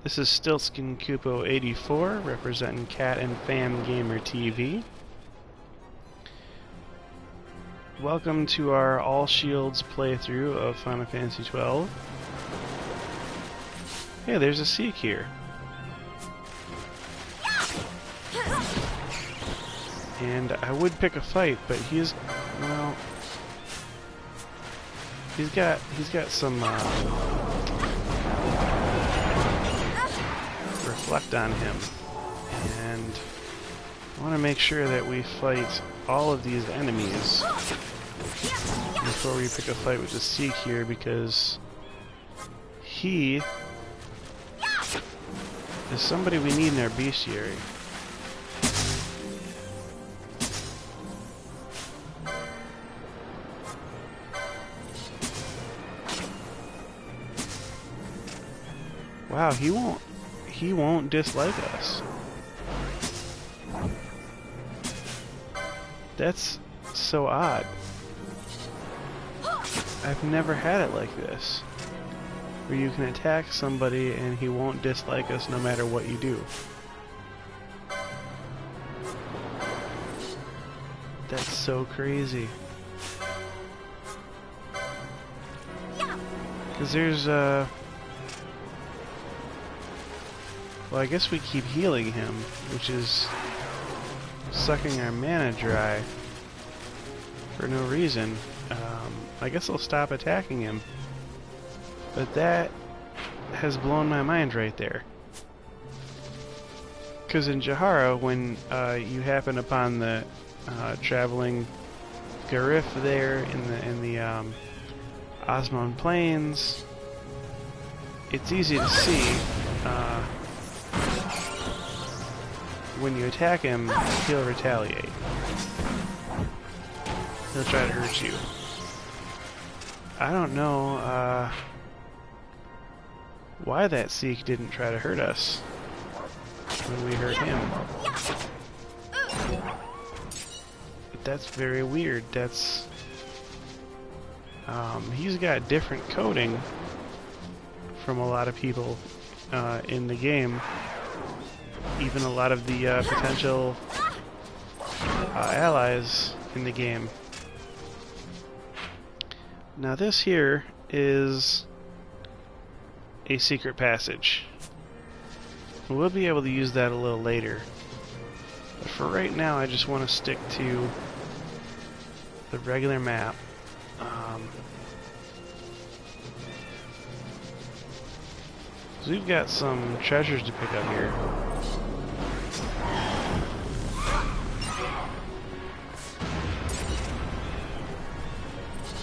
This is StiltzkinKupo84 representing Cat and Fam Gamer TV. Welcome to our All Shields playthrough of Final Fantasy 12. Hey, there's a Seek here. And I would pick a fight, but he's, well, he's got some reflect on him, and I want to make sure that we fight all of these enemies before we pick a fight with the Seek here, because he is somebody we need in our bestiary. Wow, he won't dislike us. That's so odd. I've never had it like this, where you can attack somebody and he won't dislike us no matter what you do. That's so crazy. Because there's well, I guess we keep healing him, which is sucking our mana dry for no reason. I guess I'll stop attacking him. But that has blown my mind right there. Because in Jahara, when you happen upon the traveling Garif there in the Osmond Plains, it's easy to see. When you attack him, he'll retaliate. He'll try to hurt you. I don't know why that Seek didn't try to hurt us when we hurt him. But that's very weird. That's he's got different coding from a lot of people in the game. Even a lot of the potential allies in the game. Now this here is a secret passage. We'll be able to use that a little later. But for right now, I just want to stick to the regular map. So we've got some treasures to pick up here.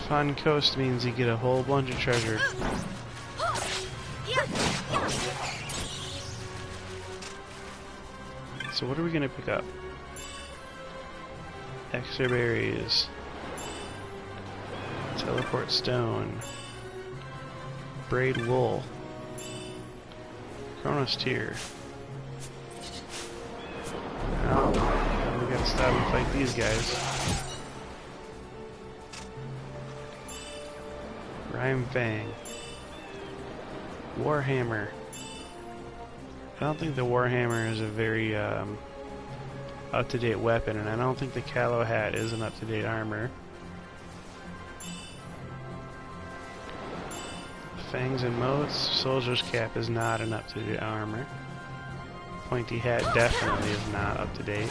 Fun Coast means you get a whole bunch of treasure. So what are we gonna pick up? Extra berries, teleport stone, braid wool, Chronos tier. Now we gotta stop and fight these guys. Rhyme Fang. Warhammer. I don't think the Warhammer is a very up-to-date weapon, and I don't think the Calo hat is an up-to-date armor. Fangs and Motes. Soldier's Cap is not an up-to-date armor. Pointy Hat definitely is not up-to-date.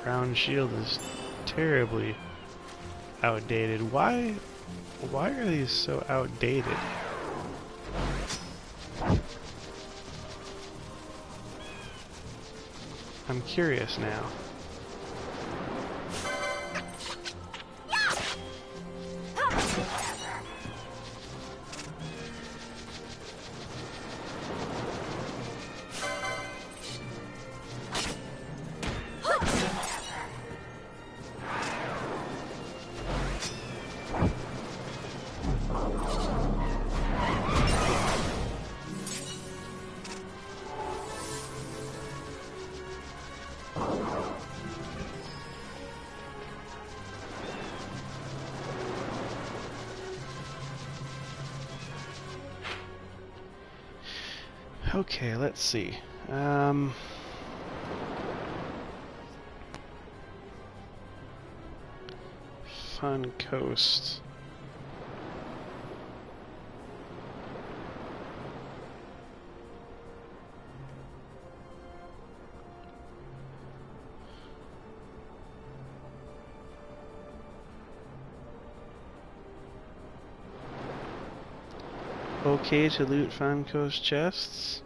Round shield is terribly outdated. Why are these so outdated? I'm curious now. Okay, let's see. Fun Coast. Okay to loot Fun Coast chests.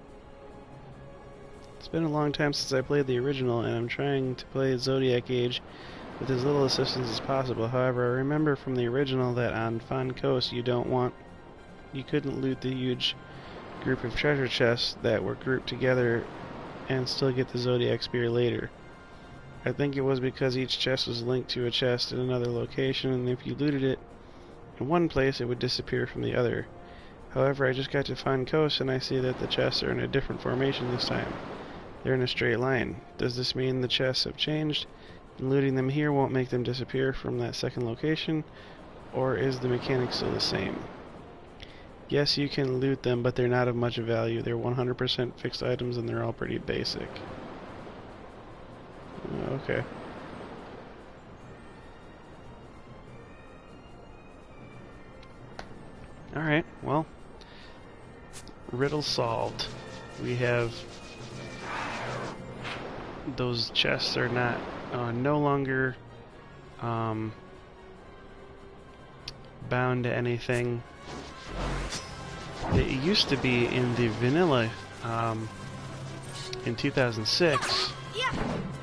It's been a long time since I played the original, and I'm trying to play Zodiac Age with as little assistance as possible. However, I remember from the original that on Fun Coast you couldn't loot the huge group of treasure chests that were grouped together and still get the Zodiac Spear later. I think it was because each chest was linked to a chest in another location, and if you looted it in one place, it would disappear from the other. However, I just got to Fun Coast and I see that the chests are in a different formation this time. They're in a straight line. Does this mean the chests have changed, and looting them here won't make them disappear from that second location, or is the mechanic still the same? Yes, you can loot them, but they're not of much value. They're 100% fixed items and they're all pretty basic. Okay. Alright, well, riddle solved. We have those chests are not no longer bound to anything. It used to be in the vanilla in 2006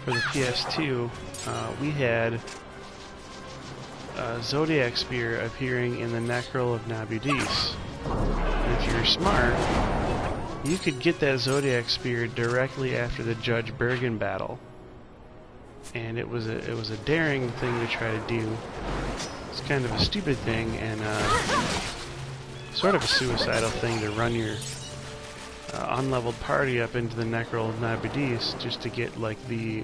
for the PS2. We had Zodiac Spear appearing in the Necrol of Nabudis. And if you're smart, you could get that Zodiac Spear directly after the Judge Bergen battle. And it was a daring thing to try to do. It's kind of a stupid thing and sort of a suicidal thing to run your unleveled party up into the Necrol of Nabudis just to get like the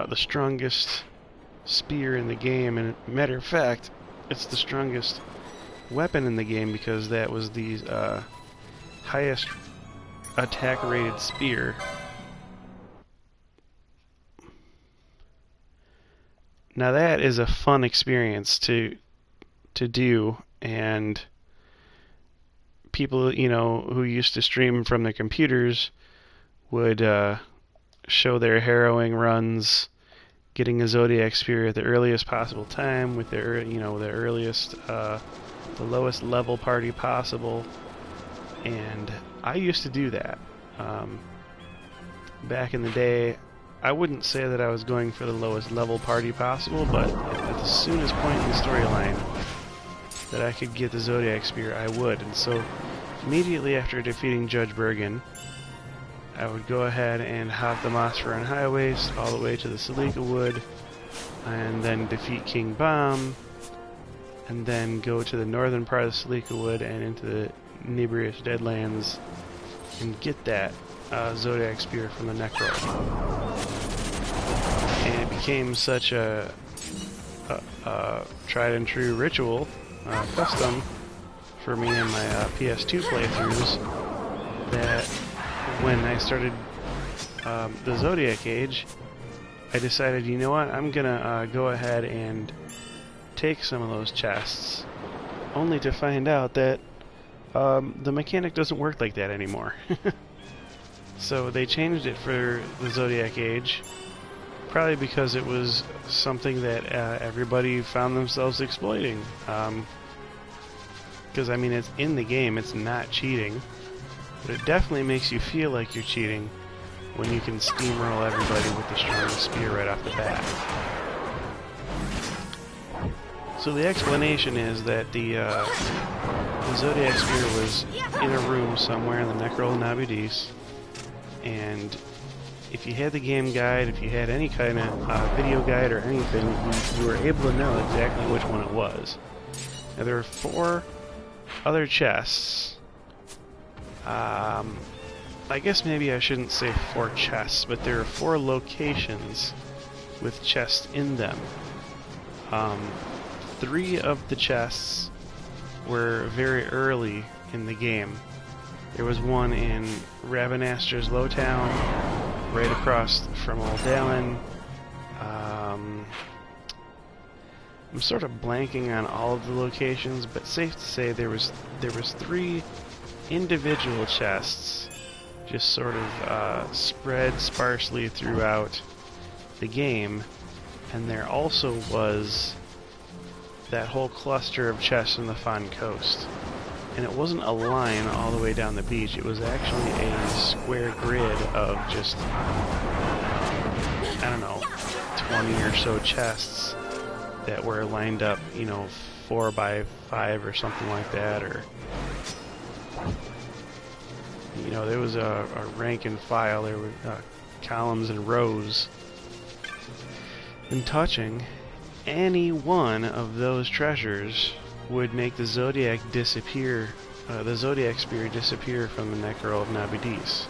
the strongest spear in the game. And matter of fact, it's the strongest weapon in the game because that was the highest attack rated spear. Now that is a fun experience to do, and people, who used to stream from their computers would show their harrowing runs getting a Zodiac Spear at the earliest possible time with their, the earliest, the lowest level party possible. And I used to do that. Back in the day, I wouldn't say that I was going for the lowest level party possible, but at the soonest point in the storyline that I could get the Zodiac Spear, I would. And so, immediately after defeating Judge Bergen, I would go ahead and hop the Mossferan Highways all the way to the Salika Wood, and then defeat King Bomb, and then go to the northern part of the Salika Wood and into the Nebrius Deadlands and get that Zodiac Spear from the Necrol. And it became such a tried and true ritual, custom for me in my PS2 playthroughs, that when I started the Zodiac Age, I decided, you know what, I'm gonna go ahead and take some of those chests, only to find out that the mechanic doesn't work like that anymore. So they changed it for the Zodiac Age, probably because it was something that everybody found themselves exploiting. Because, I mean, it's in the game, it's not cheating, but it definitely makes you feel like you're cheating when you can steamroll everybody with the strongest spear right off the bat. So the explanation is that the Zodiac Spear was in a room somewhere in the Necrol of Nabudis, and if you had the game guide, if you had any kind of video guide or anything, you were able to know exactly which one it was. Now there are 4 other chests. I guess maybe I shouldn't say 4 chests, but there are 4 locations with chests in them. 3 of the chests were very early in the game. There was one in Ravenaster's Lowtown, right across from Old Dalen. I'm sort of blanking on all of the locations, but safe to say there was 3 individual chests, just sort of spread sparsely throughout the game, and there also was that whole cluster of chests in the Fawn Coast. And it wasn't a line all the way down the beach, it was actually a square grid of just, I don't know, 20 or so chests that were lined up, you know, 4 by 5 or something like that, or, you know, there was a rank and file, there were columns and rows, and touching any one of those treasures would make the Zodiac disappear, the Zodiac Spear disappear from the Necro of Nabudis.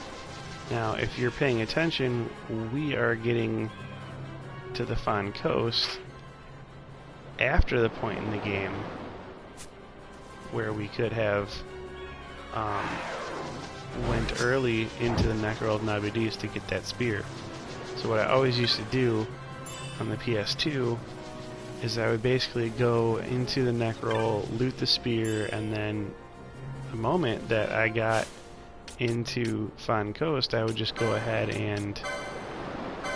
Now, if you're paying attention, we are getting to the Fawn Coast after the point in the game where we could have went early into the Necro of Nabudis to get that spear. So what I always used to do on the PS2 is I would basically go into the Necro, loot the spear, and then the moment that I got into Fawn Coast, I would just go ahead and,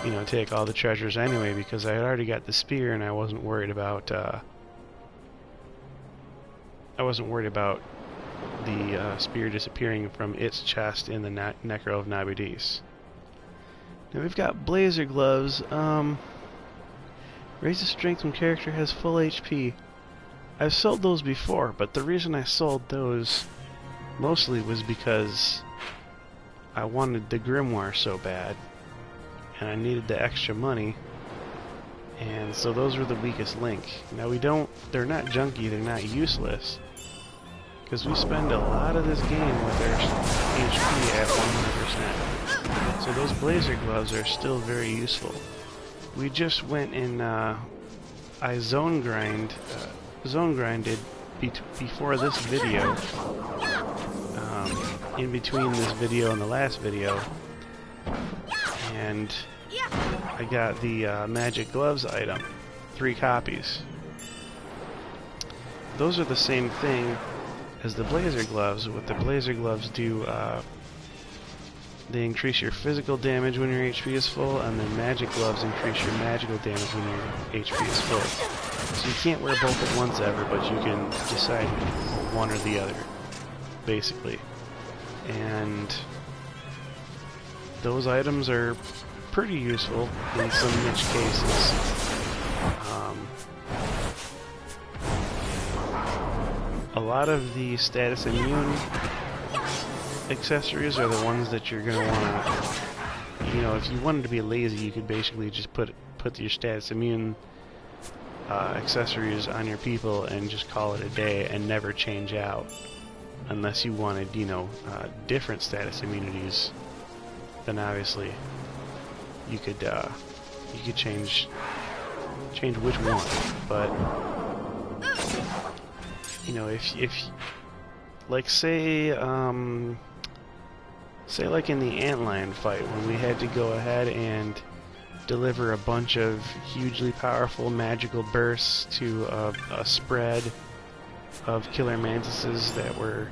you know, take all the treasures anyway, because I had already got the spear and I wasn't worried about the spear disappearing from its chest in the Necro of Nabudis. Now we've got Blazer Gloves. Raise the strength when character has full HP. I've sold those before, but the reason I sold those mostly was because I wanted the Grimoire so bad, and I needed the extra money, and so those were the weakest link. Now they're not junky, they're not useless, because we spend a lot of this game with our HP at 100%. So those Blazer Gloves are still very useful. We just went and I zone grinded before this video, in between this video and the last video, and I got the Magic Gloves item, 3 copies. Those are the same thing as the Blazer Gloves. What the Blazer Gloves do, they increase your physical damage when your HP is full, and then Magic Gloves increase your magical damage when your HP is full. So you can't wear both at once ever, but you can decide one or the other, basically. And those items are pretty useful in some niche cases. A lot of the status immune accessories are the ones that you're going to want to, you know, if you wanted to be lazy, you could basically just put your status immune accessories on your people and just call it a day and never change out, unless you wanted, you know, different status immunities. Then obviously you could change which one. But you know, if like say like in the antlion fight, when we had to go ahead and deliver a bunch of hugely powerful magical bursts to a spread of killer mantises that were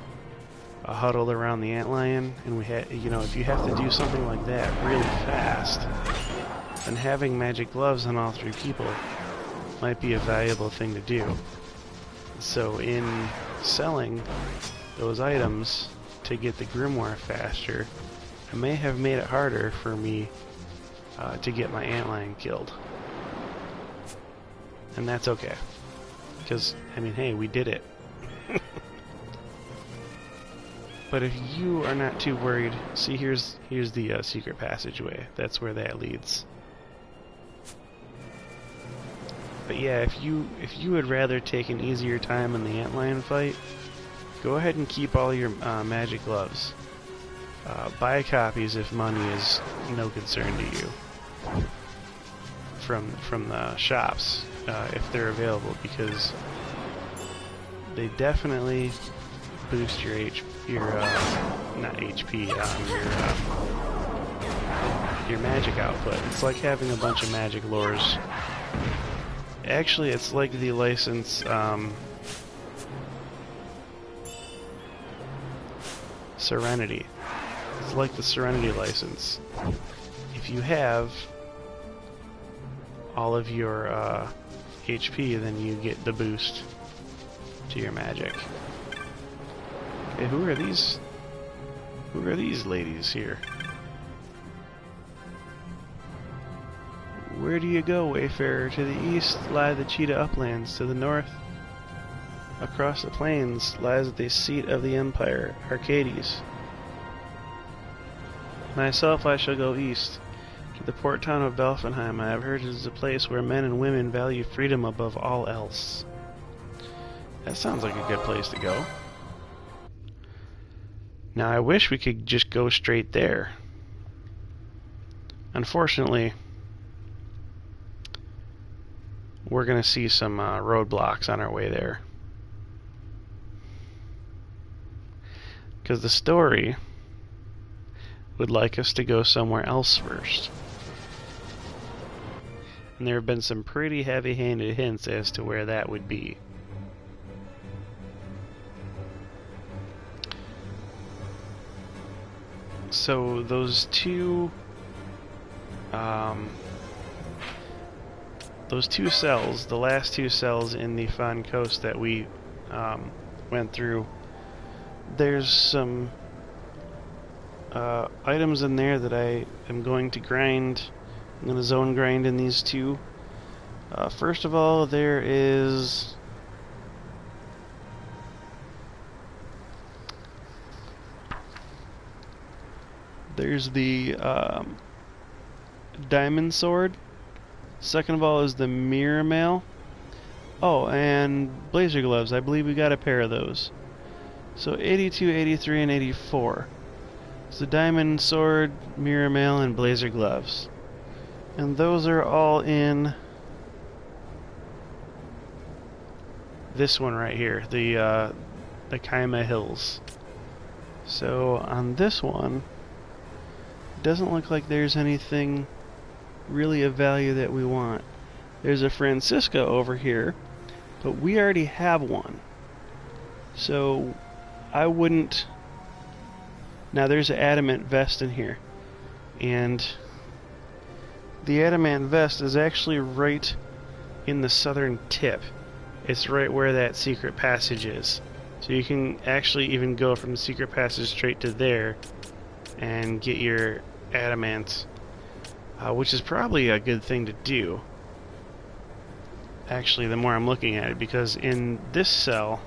huddled around the antlion, and we had, you know, if you have to do something like that really fast, then having Magic Gloves on all 3 people might be a valuable thing to do. So in selling those items to get the Grimoire faster, I may have made it harder for me to get my antlion killed. And that's okay, because, I mean, hey, we did it. But if you are not too worried, see, here's the secret passageway. That's where that leads. But yeah, if you would rather take an easier time in the antlion fight, go ahead and keep all your Magic Gloves. Buy copies if money is no concern to you from the shops, if they're available, because they definitely boost your your not HP, your magic output. It's like having a bunch of magic lures. Actually, it's like the license Serenity. It's like the Serenity license. If you have all of your HP, then you get the boost to your magic. Okay, who are these? Who are these ladies here? Where do you go, wayfarer? To the east lie the cheetah uplands. To the north, across the plains, lies the seat of the empire, Arcades. Myself, I shall go east, to the port town of Belfenheim. I have heard it is a place where men and women value freedom above all else. That sounds like a good place to go. Now, I wish we could just go straight there. Unfortunately, we're going to see some roadblocks on our way there. Because the story would like us to go somewhere else first. And there have been some pretty heavy-handed hints as to where that would be. So those two cells, the last two cells in the Fon Coast that we went through, there's some items in there that I am going to grind. I'm going to zone grind in these two. First of all, there's the diamond sword. Second of all is the mirror mail. Oh, and blazer gloves. I believe we got a pair of those. So 82, 83, and 84. It's the diamond sword, mirror mail, and blazer gloves. And those are all in this one right here, the Kaima Hills. So on this one, it doesn't look like there's anything really of value that we want. There's a Francisca over here, but we already have one. So I wouldn't... Now there's an adamant vest in here, and the adamant vest is actually right in the southern tip. It's right where that secret passage is. So you can actually even go from the secret passage straight to there and get your adamant, which is probably a good thing to do. Actually, the more I'm looking at it, because in this cell,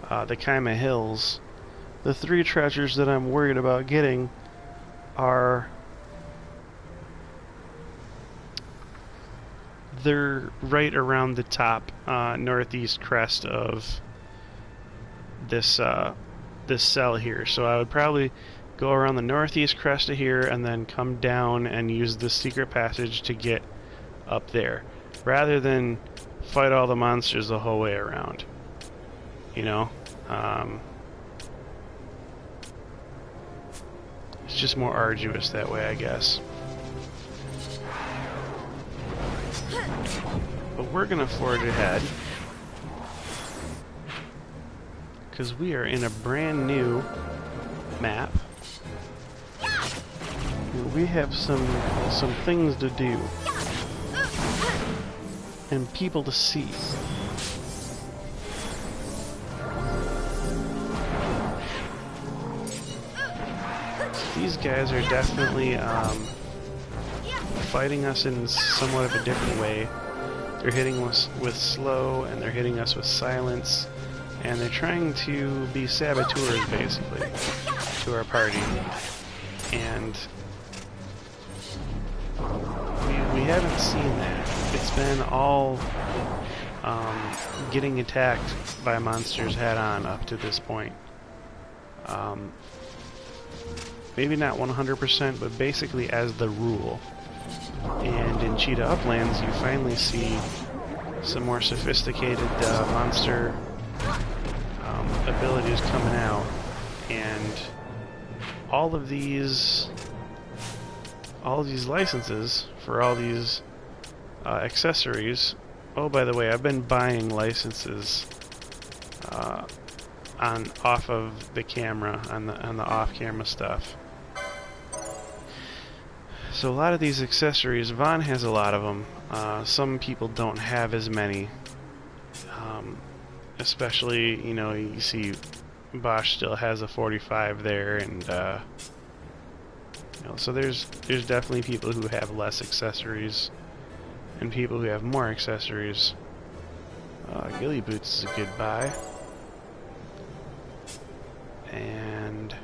the Kaima Hills, the three treasures that I'm worried about getting are... they're right around the top northeast crest of this this cell here. So I would probably go around the northeast crest of here and then come down and use the secret passage to get up there, rather than fight all the monsters the whole way around. You know? It's just more arduous that way, I guess. But we're gonna forge ahead, because we are in a brand new map. We have some things to do and people to see. These guys are definitely fighting us in somewhat of a different way. They're hitting us with slow, and they're hitting us with silence, and they're trying to be saboteurs, basically, to our party. And we haven't seen that. It's been all getting attacked by monsters head-on up to this point. Maybe not 100%, but basically as the rule. And in Cheetah Uplands, you finally see some more sophisticated monster abilities coming out. And all of these licenses for all these accessories. Oh, by the way, I've been buying licenses off of the camera on the off-camera stuff. So a lot of these accessories, Vaughn has a lot of them. Some people don't have as many. Especially, you know, you see Bosch still has a 45 there, and you know, so there's definitely people who have less accessories and people who have more accessories. Ghillie Boots is a good buy. And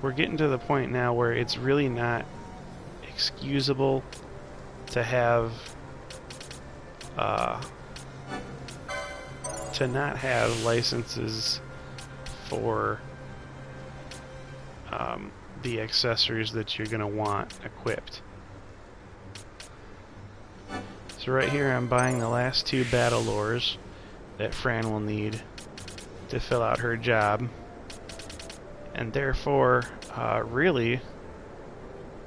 we're getting to the point now where it's really not excusable to have to not have licenses for the accessories that you're going to want equipped. So right here I'm buying the last 2 battle lures that Fran will need to fill out her job, and therefore really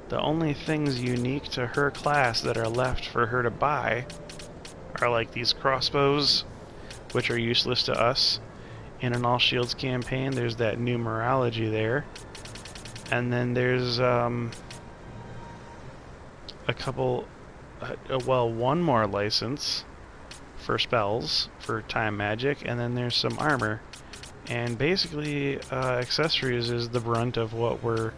the only things unique to her class that are left for her to buy are like these crossbows, which are useless to us in an all shields campaign. There's that numerology there, and then there's a couple well, one more license for spells for time magic, and then there's some armor. And basically accessories is the brunt of what we're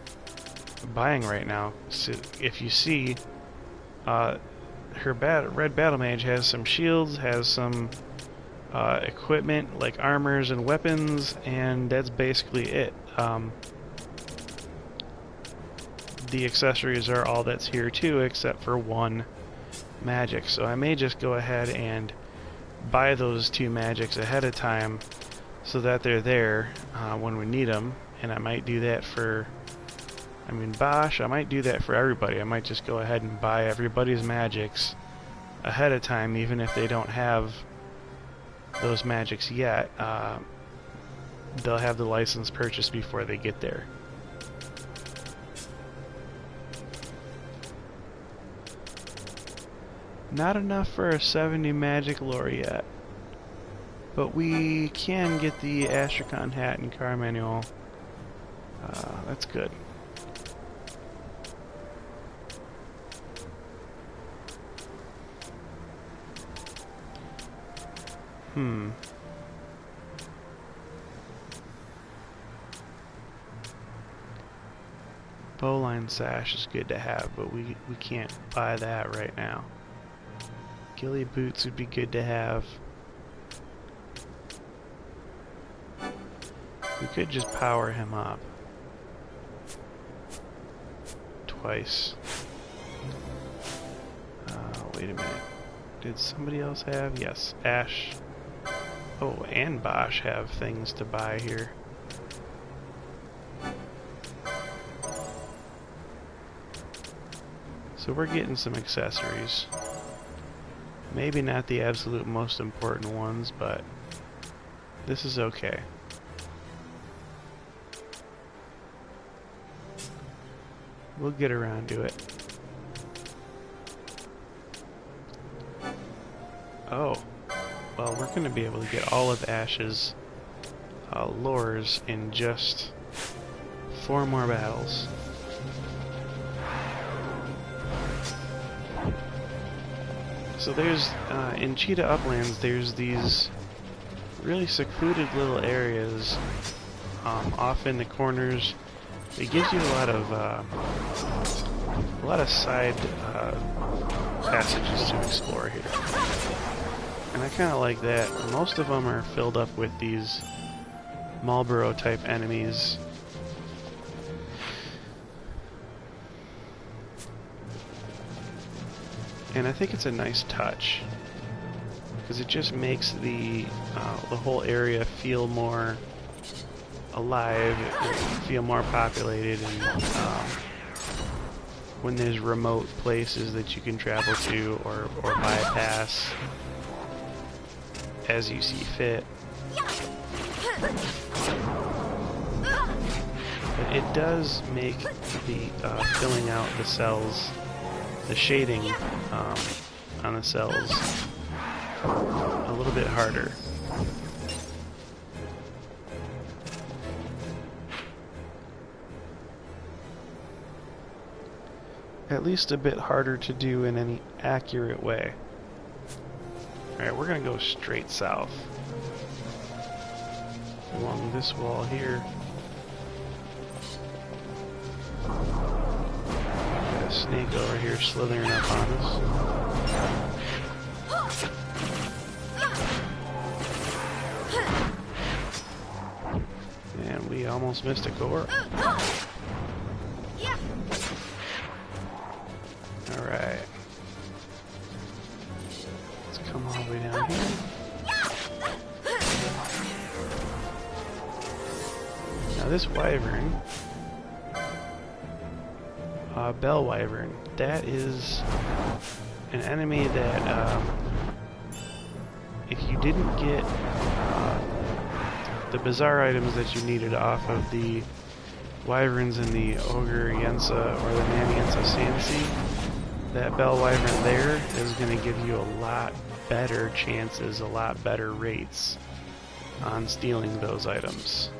buying right now. So if you see, her red battle mage has some shields, has some equipment like armors and weapons, and that's basically it. The accessories are all that's here too, except for 1 magic. So I may just go ahead and buy those 2 magics ahead of time so that they're there when we need them. And I might do that for, I mean, Bosch, I might do that for everybody. I might just go ahead and buy everybody's magics ahead of time, even if they don't have those magics yet. They'll have the license purchased before they get there. Not enough for a 70 magic lore yet, but we can get the Astrakhan hat and car manual. That's good. Bowline sash is good to have, but we can't buy that right now. Ghillie Boots would be good to have. We could just power him up twice. Wait a minute. Did somebody else have? Yes, Ash. Oh, and Bosch have things to buy here. So we're getting some accessories. Maybe not the absolute most important ones, but this is okay. We'll get around to it. Oh, well, we're going to be able to get all of Ash's lures in just 4 more battles. So there's, in Cheetah Uplands, there's these really secluded little areas off in the corners. It gives you a lot of side passages to explore here, and I kind of like that. Most of them are filled up with these Marlboro type enemies. And I think it's a nice touch, because it just makes the whole area feel more alive, feel more populated, and when there's remote places that you can travel to or bypass as you see fit. But it does make the filling out the cells, the shading on the cells, a little bit harder. At least a bit harder to do in any accurate way. Alright, we're gonna go straight south. Along this wall here. Got a snake over here slithering up on us. And we almost missed a core. Alright. Let's come all the way down here. Now this wyvern, bell wyvern, that is an enemy that if you didn't get the bizarre items that you needed off of the wyverns in the Ogre Yensa or the Man Yensa Sansi, that bell wyvern there is going to give you a lot better chances, a lot better rates on stealing those items.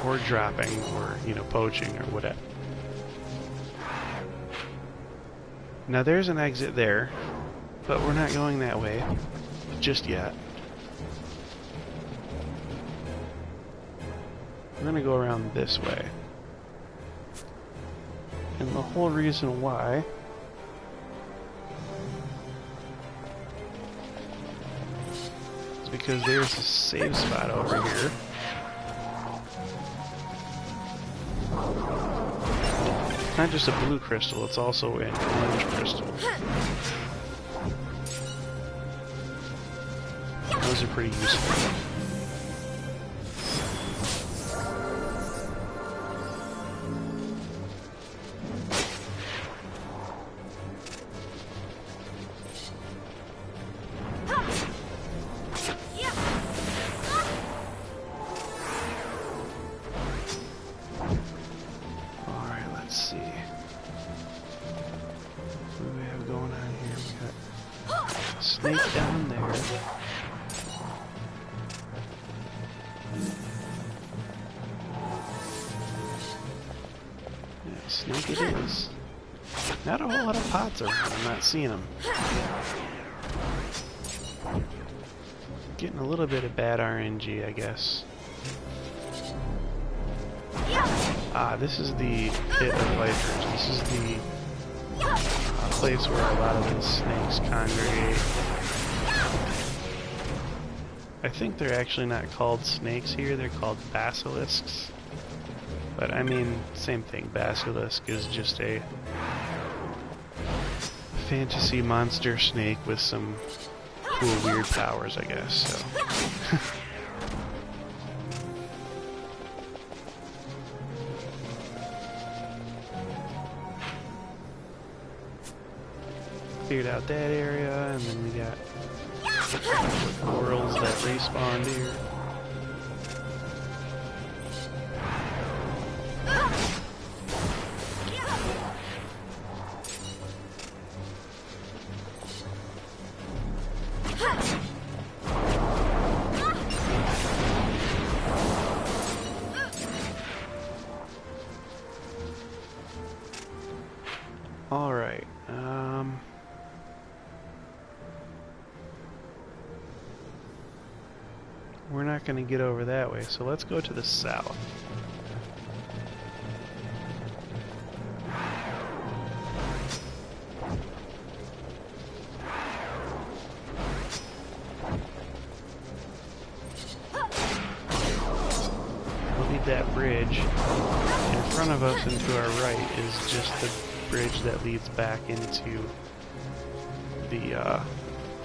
Or dropping, or, you know, poaching, or whatever. Now there's an exit there, but we're not going that way just yet. We're going to go around this way. And the whole reason why is because there's a save spot over here. It's not just a blue crystal, it's also an orange crystal. Those are pretty useful. Snake down there. Yeah, snake it is. Not a whole lot of pots around. I'm not seeing them. Getting a little bit of bad RNG, I guess. Ah, this is the pit of vipers. This is the place where a lot of the snakes congregate. I think they're actually not called snakes here, they're called basilisks. But I mean, same thing. Basilisk is just a fantasy monster snake with some cool weird powers, I guess, so. Cleared out that area, and then we got corals that respawned here. All right. We're not going to get over that way, so let's go to the south. We'll need that bridge. In front of us and to our right is just the bridge that leads back into the,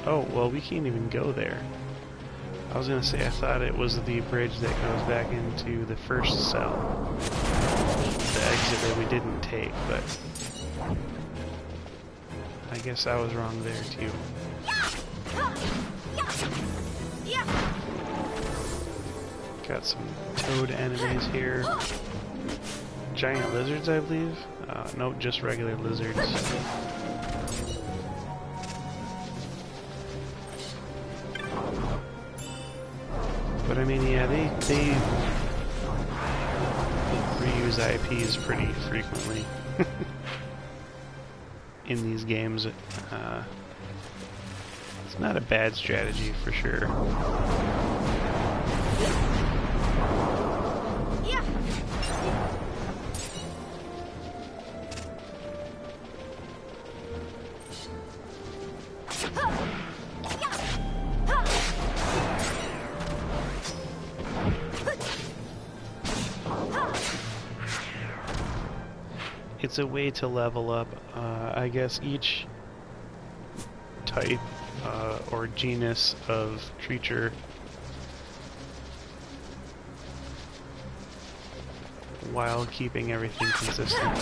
oh, well, we can't even go there. I was gonna say, I thought it was the bridge that goes back into the first cell. The exit that we didn't take, but I guess I was wrong there too. Got some toad enemies here. Giant lizards, I believe. Nope, just regular lizards. But I mean, yeah, they reuse IPs pretty frequently in these games. It's not a bad strategy for sure. It's a way to level up. I guess each type or genus of creature while keeping everything consistent.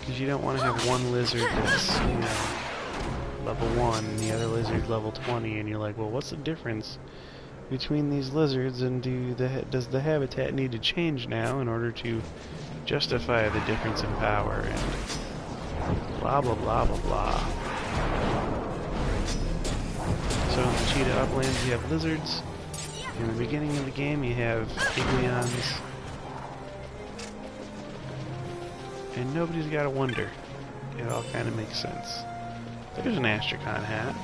Because you don't want to have one lizard that's, you know, level 1 and the other lizard level 20, and you're like, well, what's the difference between these lizards, and does the habitat need to change now in order to justify the difference in power, and blah blah blah blah blah. So in the Cheetah Uplands you have lizards. In the beginning of the game you have Igleons. And nobody's got to wonder. It all kind of makes sense. There's an Astrakan hat.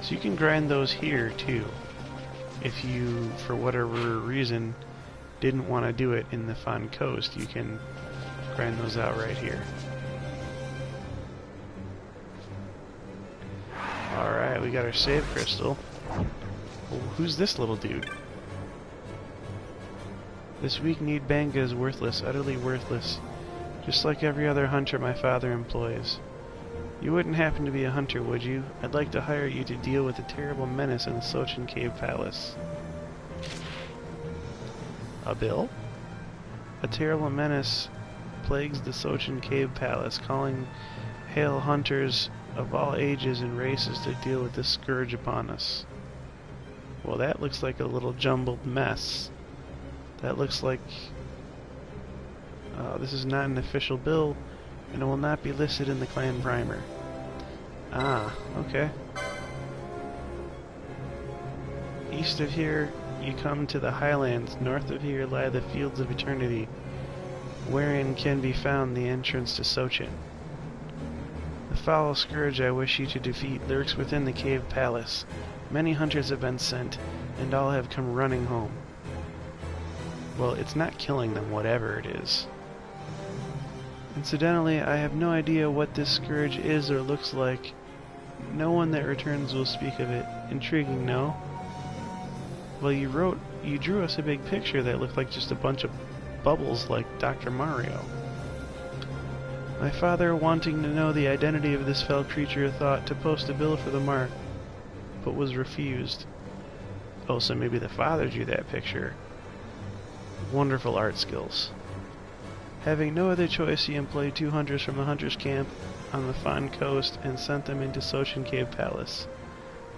So you can grind those here too. If you, for whatever reason, didn't want to do it in the Fon Coast, you can grind those out right here. Alright, we got our save crystal. Oh, who's this little dude? This weak-kneed Banga is worthless, utterly worthless. Just like every other hunter my father employs. You wouldn't happen to be a hunter, would you? I'd like to hire you to deal with the terrible menace in the Sochin Cave Palace. A bill? A terrible menace plagues the Sochin Cave Palace, calling hail hunters of all ages and races to deal with this scourge upon us. Well, that looks like a little jumbled mess. That looks like... this is not an official bill, and it will not be listed in the clan primer. Ah, okay. East of here, you come to the highlands. North of here lie the fields of eternity, wherein can be found the entrance to Sochin. The foul scourge I wish you to defeat lurks within the cave palace. Many hunters have been sent, and all have come running home. Well, it's not killing them, whatever it is. Incidentally, I have no idea what this scourge is or looks like. No one that returns will speak of it. Intriguing, no? Well, you drew us a big picture that looked like just a bunch of bubbles like Dr. Mario. My father, wanting to know the identity of this fell creature, thought to post a bill for the mark, but was refused. Oh, so maybe the father drew that picture. Wonderful art skills. Having no other choice, he employed 2 hunters from the hunter's camp on the Fon Coast and sent them into Sochin Cave Palace.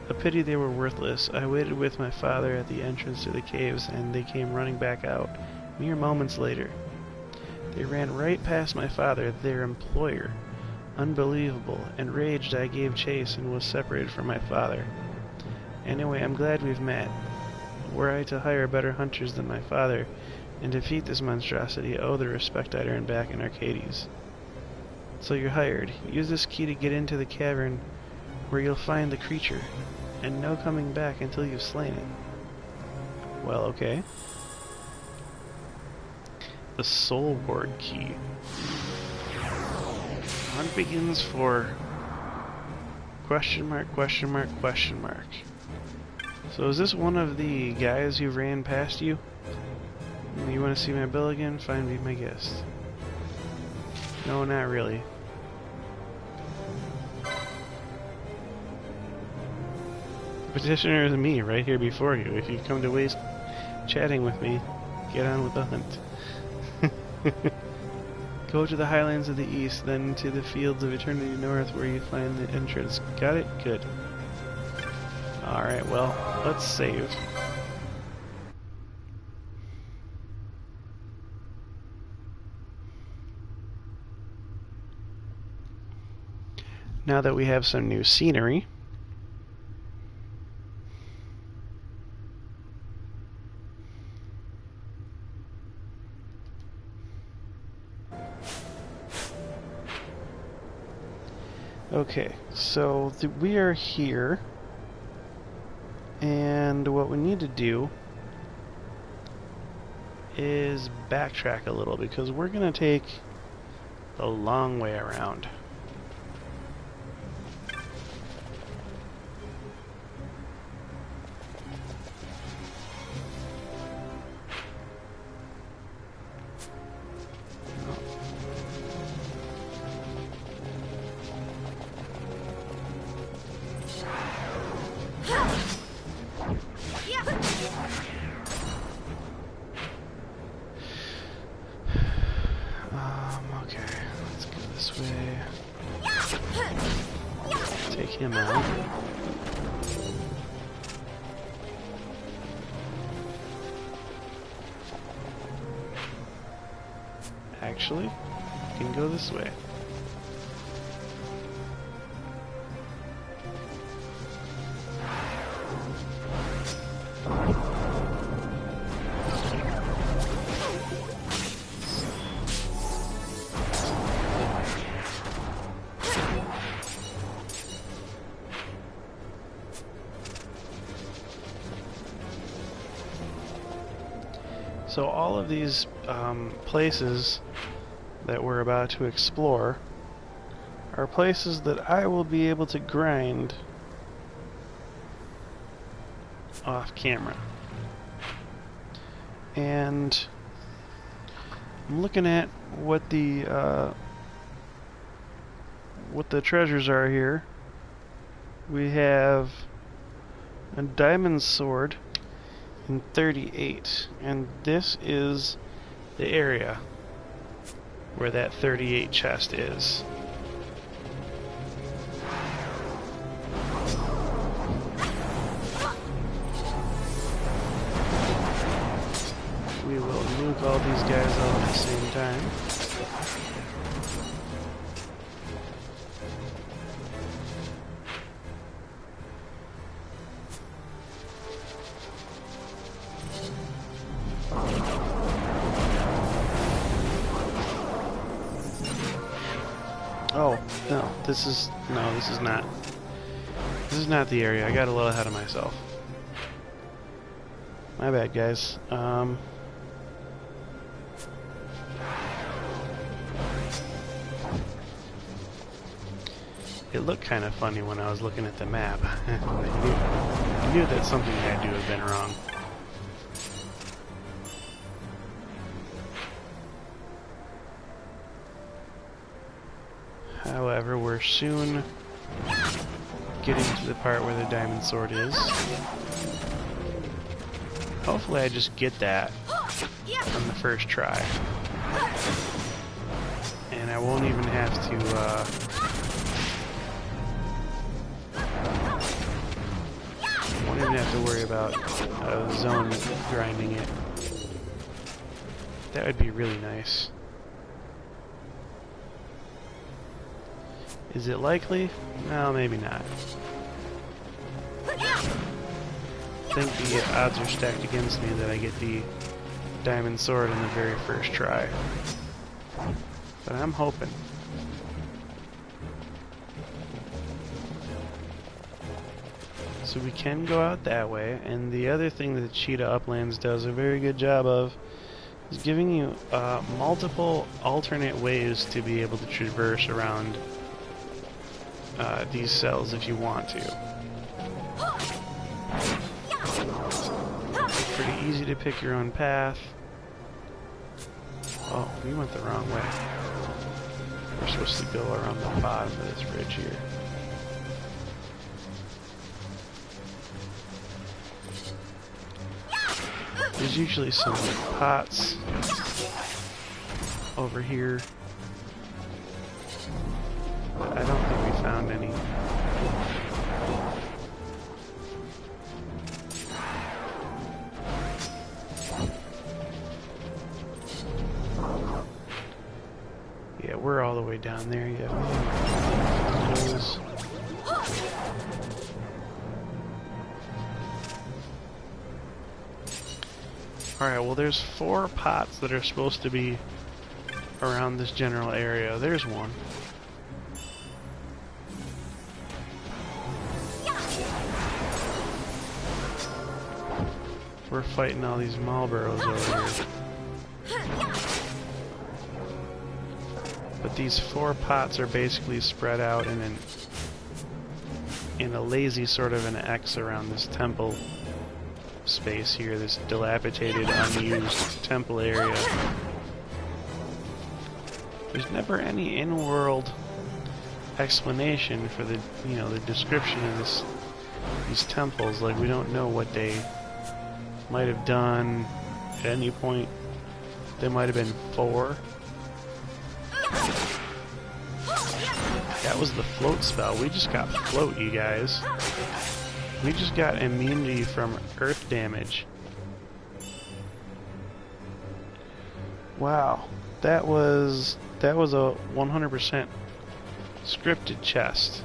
A pity they were worthless. I waited with my father at the entrance to the caves, and they came running back out, mere moments later. They ran right past my father, their employer. Unbelievable. Enraged, I gave chase and was separated from my father. Anyway, I'm glad we've met. Were I to hire better hunters than my father and defeat this monstrosity, I owe the respect I'd earned back in Arcades. So you're hired. Use this key to get into the cavern where you'll find the creature, and no coming back until you've slain it. Well, okay. The Soul Ward key. Hunt begins for... question mark, question mark, question mark. So is this one of the guys who ran past you? You want to see my bill again? Fine, be my guest. No, not really. The petitioner is me, right here before you. If you come to waste chatting with me, get on with the hunt. Go to the highlands of the east, then to the fields of eternity north where you find the entrance. Got it? Good. Alright, well, let's save. Now that we have some new scenery, okay, so we are here, and what we need to do is backtrack a little because we're going to take the long way around. Okay, let's go this way. Take him out. Actually, we can go this way. So all of these places that we're about to explore are places that I will be able to grind off camera. And I'm looking at what the treasures are here. We have a diamond sword in 38, and this is the area where that 38 chest is. We will nuke all these guys all at the same time. Oh, no, this is not the area. I got a little ahead of myself. My bad, guys. It looked kind of funny when I was looking at the map. I knew that something had to have been wrong. However, we're soon getting to the part where the diamond sword is. Hopefully I just get that on the first try. And I won't even have to, won't even have to worry about zone grinding it. That would be really nice. Is it likely? No, maybe not. I think the odds are stacked against me that I get the diamond sword in the very first try. But I'm hoping. So we can go out that way, and the other thing that Cheetah Uplands does a very good job of is giving you multiple alternate ways to be able to traverse around these cells if you want to. It's pretty easy to pick your own path. Oh, we went the wrong way. We're supposed to go around the bottom of this ridge here. There's usually some pots over here but I don't think we found any. Yeah, we're all the way down there. Yeah. Alright, well there's 4 pots that are supposed to be around this general area. There's one. We're fighting all these Marlboros over here. But these 4 pots are basically spread out in a lazy sort of an X around this temple space here, this dilapidated, unused temple area. There's never any in-world explanation for the, you know, the description of these temples. Like, we don't know what they might have done at any point. There might have been 4. That was the float spell. We just got float, you guys. We just got immunity from earth damage. Wow, that was a 100% scripted chest.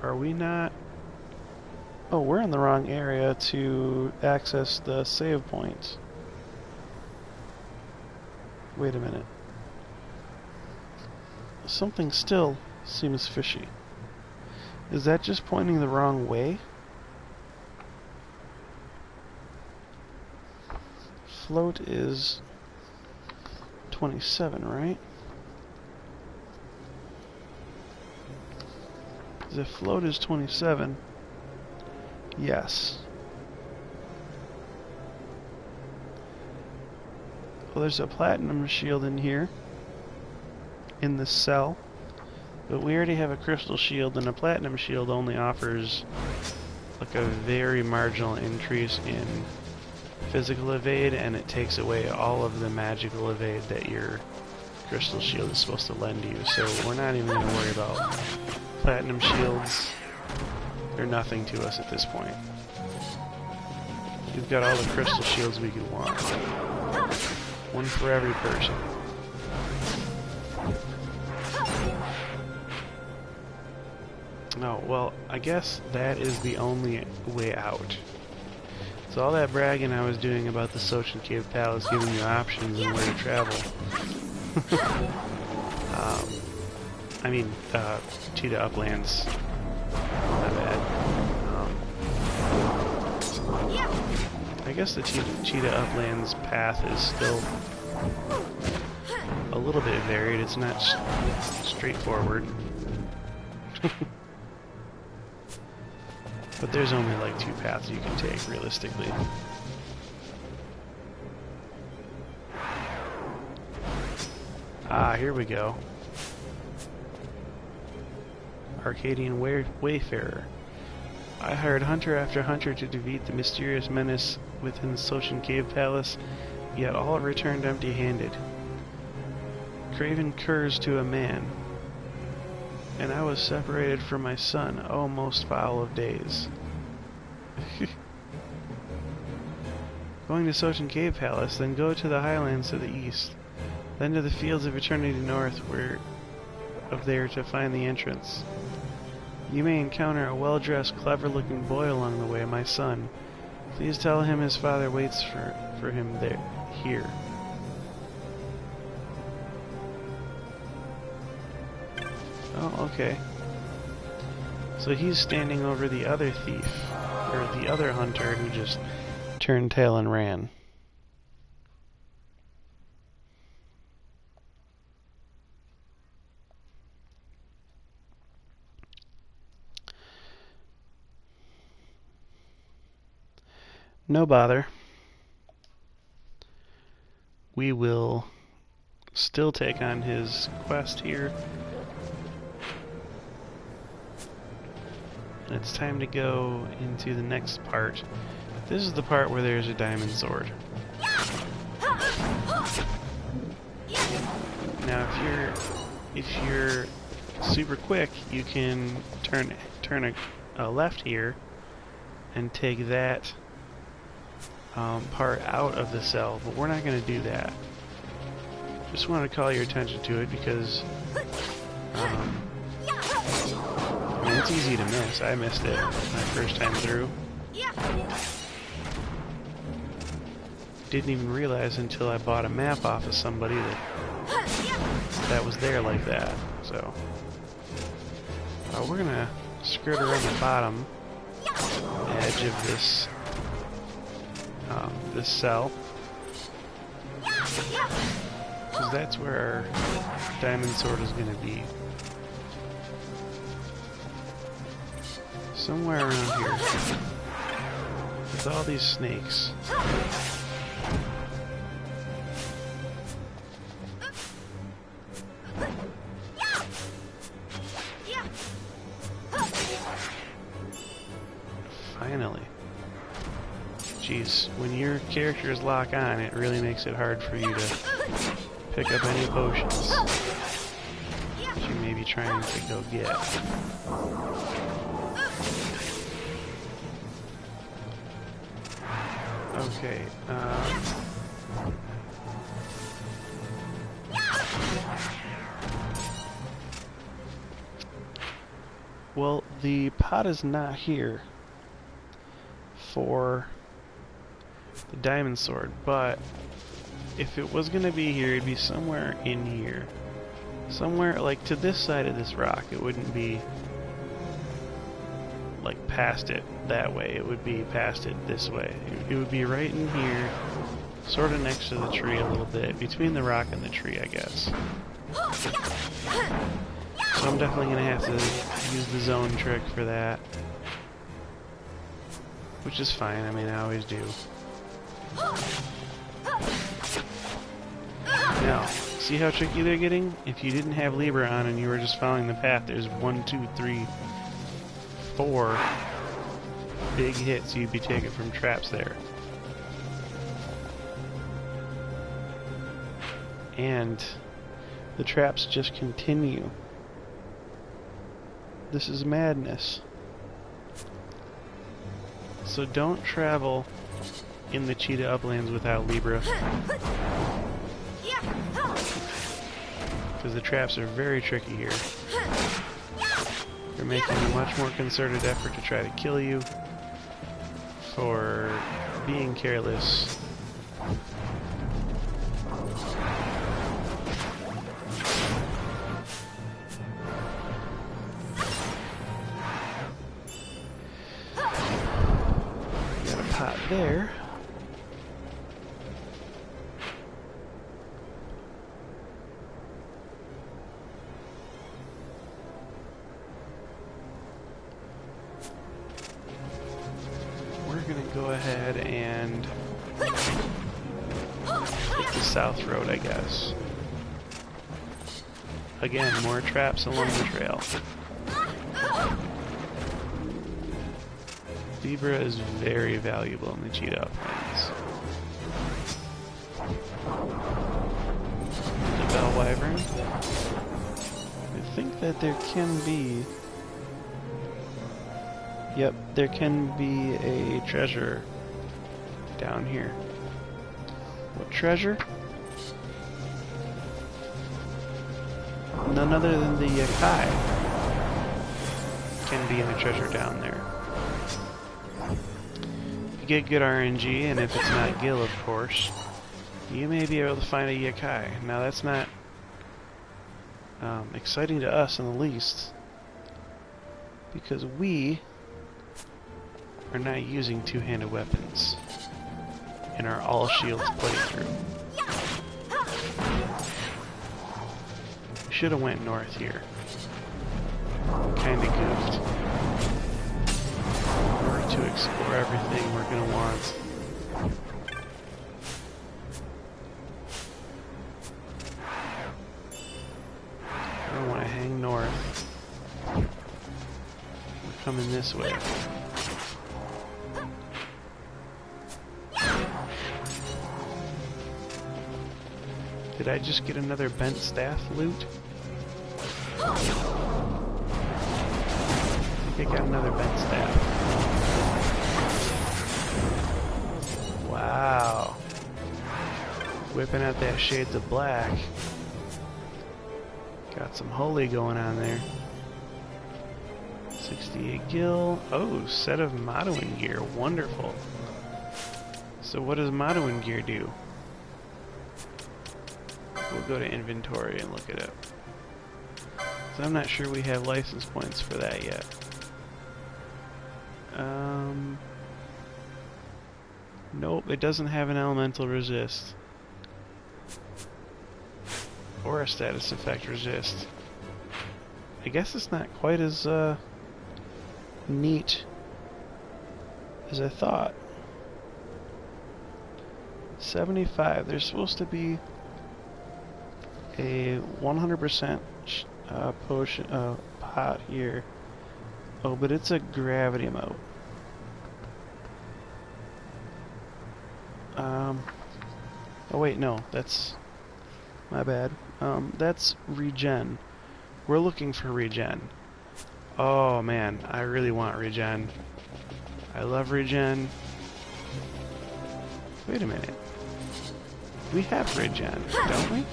Are we not? Oh, we're in the wrong area to access the save points. Wait a minute. Something still seems fishy. Is that just pointing the wrong way? Float is 27, right? Because if float is 27, yes. Well, there's a platinum shield in here, in this cell, but we already have a crystal shield, and a platinum shield only offers like a very marginal increase in physical evade, and it takes away all of the magical evade that your crystal shield is supposed to lend you, so we're not even going to worry about platinum shields. They're nothing to us at this point. We've got all the crystal shields we could want. One for every person. Oh, well, I guess that is the only way out. So all that bragging I was doing about the Sochin Cave Palace giving you options and where to travel. I mean, Cheetah Uplands. My bad. I guess the Cheetah Uplands path is still a little bit varied. It's not straightforward. But there's only like 2 paths you can take, realistically. Ah, here we go. Arcadian Wayfarer. I hired hunter after hunter to defeat the mysterious menace within the Sochin Cave Palace, yet all returned empty-handed. Craven curs to a man. And I was separated from my son, oh most foul of days. Going to Sochin Cave Palace, then go to the highlands to the east, then to the fields of eternity north, where of there to find the entrance. You may encounter a well-dressed, clever-looking boy along the way, my son. Please tell him his father waits for him here. Oh, okay. So he's standing over the other thief, or the other hunter who just turned tail and ran. No bother. We will still take on his quest here. It's time to go into the next part. This is the part where there's a diamond sword. if you're super quick, you can turn a left here and take that part out of the cell, but we're not going to do that. Just wanted to call your attention to it because I mean, it's easy to miss. I missed it my first time through. Didn't even realize until I bought a map off of somebody that was there like that. So we're gonna skirt around the bottom edge of this this cell, because that's where our diamond sword is gonna be. Somewhere around here. With all these snakes. Finally. Jeez, when your characters lock on, it really makes it hard for you to pick up any potions that you may be trying to go get. Okay, well, the pot is not here for the diamond sword, but if it was going to be here, it'd be somewhere in here. Somewhere, like, to this side of this rock. It wouldn't be, like, past it that way. It would be past it this way. It would be right in here, sort of next to the tree a little bit, between the rock and the tree, I guess. So I'm definitely going to have to use the zone trick for that. Which is fine, I mean, I always do. Now, see how tricky they're getting? If you didn't have Libra on and you were just following the path, there's 1, 2, 3, 4 big hits you'd be taking from traps there. And the traps just continue. This is madness. So don't travel in the cheetah uplands without Libra, because the traps are very tricky here. They're making a much more concerted effort to try to kill you for being careless. Got a pot there. Go ahead and take the south road, I guess. Again, more traps along the trail. Zebra is very valuable in the cheetah uplands. The bell wyvern. I think that there can be... Yep, there can be a treasure down here. What treasure? None other than the Yakai can be in the treasure down there. If you get good RNG, and if it's not Gil, of course, you may be able to find a Yakai. Now that's not exciting to us in the least, because we are not using two-handed weapons in our all-shields playthrough. We should have went north here. Kinda goofed. In order to explore everything we're gonna want. I don't want to hang north. We're coming this way. Did I just get another bent staff loot? I think I got another bent staff. Wow. Whipping out that shades of black. Got some holy going on there. 68 gil. Oh, set of Modoin gear. Wonderful. So what does Modoin gear do? We'll go to inventory and look it up. So I'm not sure we have license points for that yet. Nope, it doesn't have an elemental resist. Or a status effect resist. I guess it's not quite as neat as I thought. 75. There's supposed to be a 100% potion pot here. Oh, but it's a gravity emote. Oh wait, no, that's my bad. That's regen. We're looking for regen. Oh man, I really want regen. I love regen. Wait a minute. We have regen, don't we?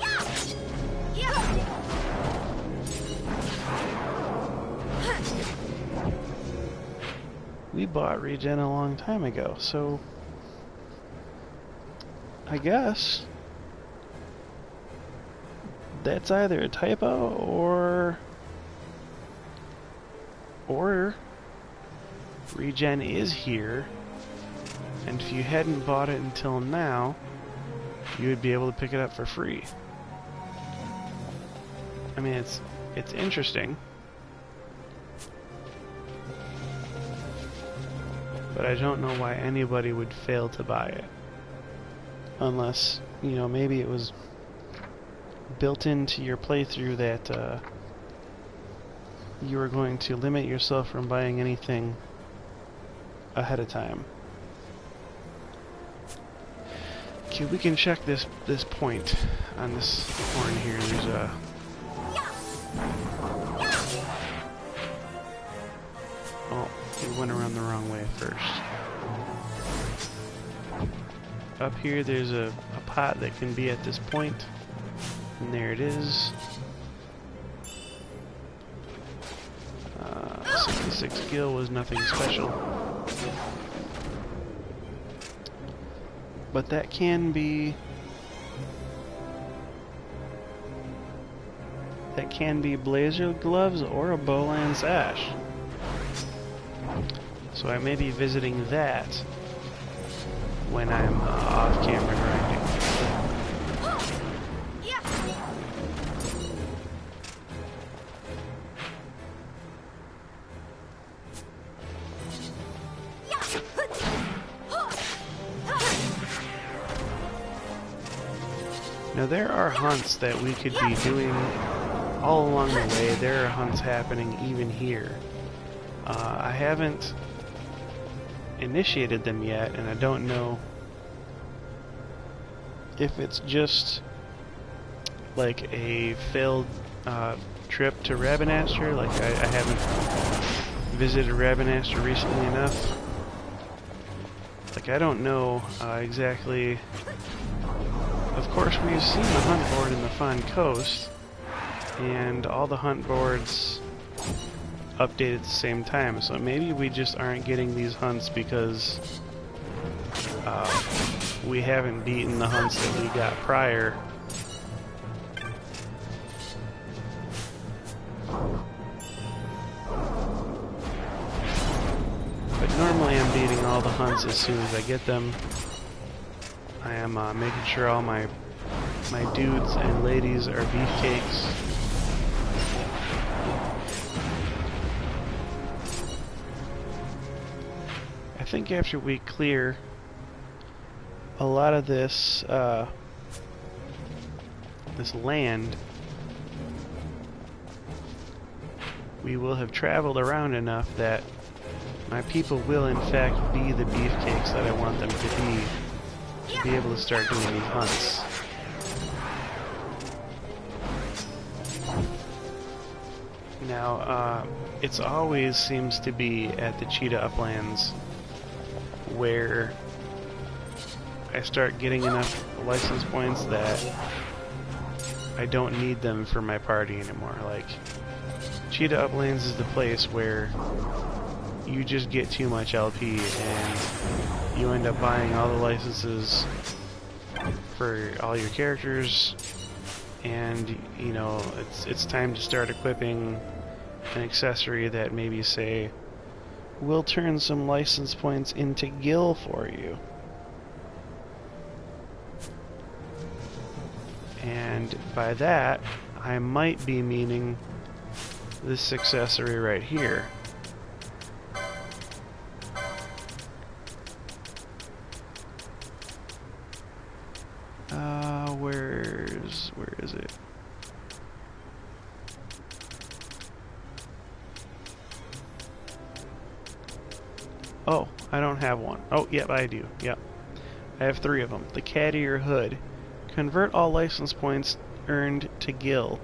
We bought regen a long time ago, so I guess that's either a typo or regen is here, and if you hadn't bought it until now, you would be able to pick it up for free. I mean, it's interesting, but I don't know why anybody would fail to buy it. Unless, you know, maybe it was built into your playthrough that you were going to limit yourself from buying anything ahead of time. Okay, we can check this point on this horn here. There's a... Oh, we went around the wrong way first. Up here there's a pot that can be at this point, and there it is. 66 gil was nothing special, but that can be blazer gloves or a bowline sash. So I may be visiting that when I'm off camera grinding. Now there are hunts that we could be doing all along the way. There are hunts happening even here. I haven't initiated them yet, and I don't know if it's just like a failed trip to Rabinaster. Like I haven't visited Rabinaster recently enough. Like I don't know exactly. Of course, we've seen the hunt board in the Fawn Coast, and all the hunt boards update at the same time, so maybe we just aren't getting these hunts because we haven't beaten the hunts that we got prior. But normally I'm beating all the hunts as soon as I get them. I am making sure all my dudes and ladies are beefcakes. I think after we clear a lot of this this land, we will have traveled around enough that my people will in fact be the beefcakes that I want them to be able to start doing these hunts. Now, it's always seems to be at the Cheetah Uplands where I start getting enough license points that I don't need them for my party anymore. Like, Cheetah Uplands is the place where you just get too much LP and you end up buying all the licenses for all your characters, and you know it's time to start equipping an accessory that maybe, say, will turn some license points into gil for you. And by that, I might be meaning this accessory right here. Where is it? Oh, I don't have one. Oh, yep, I do. Yep. I have 3 of them. The Cattier Hood. Convert all license points earned to gil.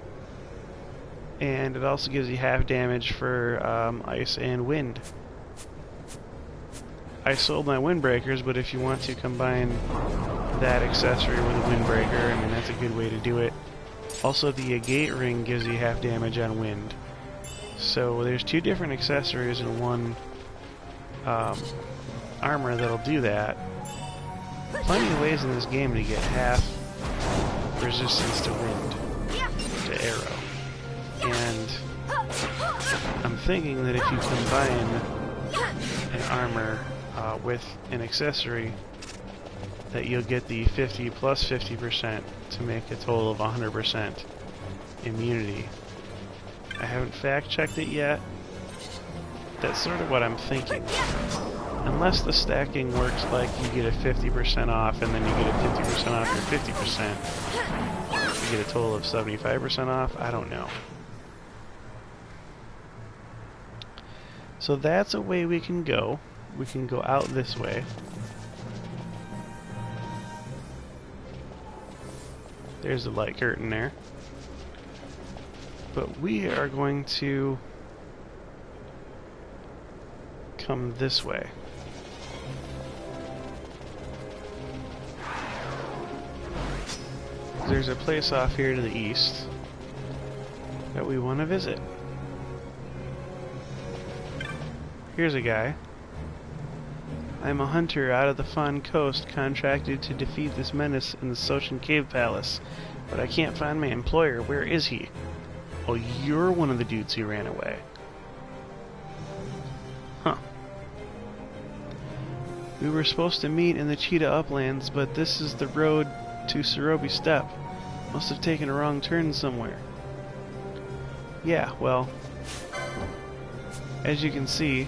And it also gives you half damage for ice and wind. I sold my windbreakers, but if you want to combine that accessory with a windbreaker, I mean, that's a good way to do it. Also, the gate ring gives you half damage on wind. So there's 2 different accessories in one armor that'll do that. Plenty of ways in this game to get half resistance to wind, to arrow. And I'm thinking that if you combine an armor with an accessory, that you'll get the 50 plus 50% to make a total of 100% immunity. I haven't fact-checked it yet. That's sort of what I'm thinking. Unless the stacking works like you get a 50% off and then you get a 50% off your 50%. You get a total of 75% off. I don't know. So that's a way we can go. We can go out this way. There's a light curtain there. But we are going to come this way. There's a place off here to the east that we want to visit. Here's a guy. I'm a hunter out of the Fawn Coast, contracted to defeat this menace in the Sochan Cave Palace, but I can't find my employer. Where is he? Oh, you're one of the dudes who ran away. Huh. We were supposed to meet in the Cheetah Uplands, but this is the road to Cerobi Steppe. Must have taken a wrong turn somewhere. Yeah, well, as you can see,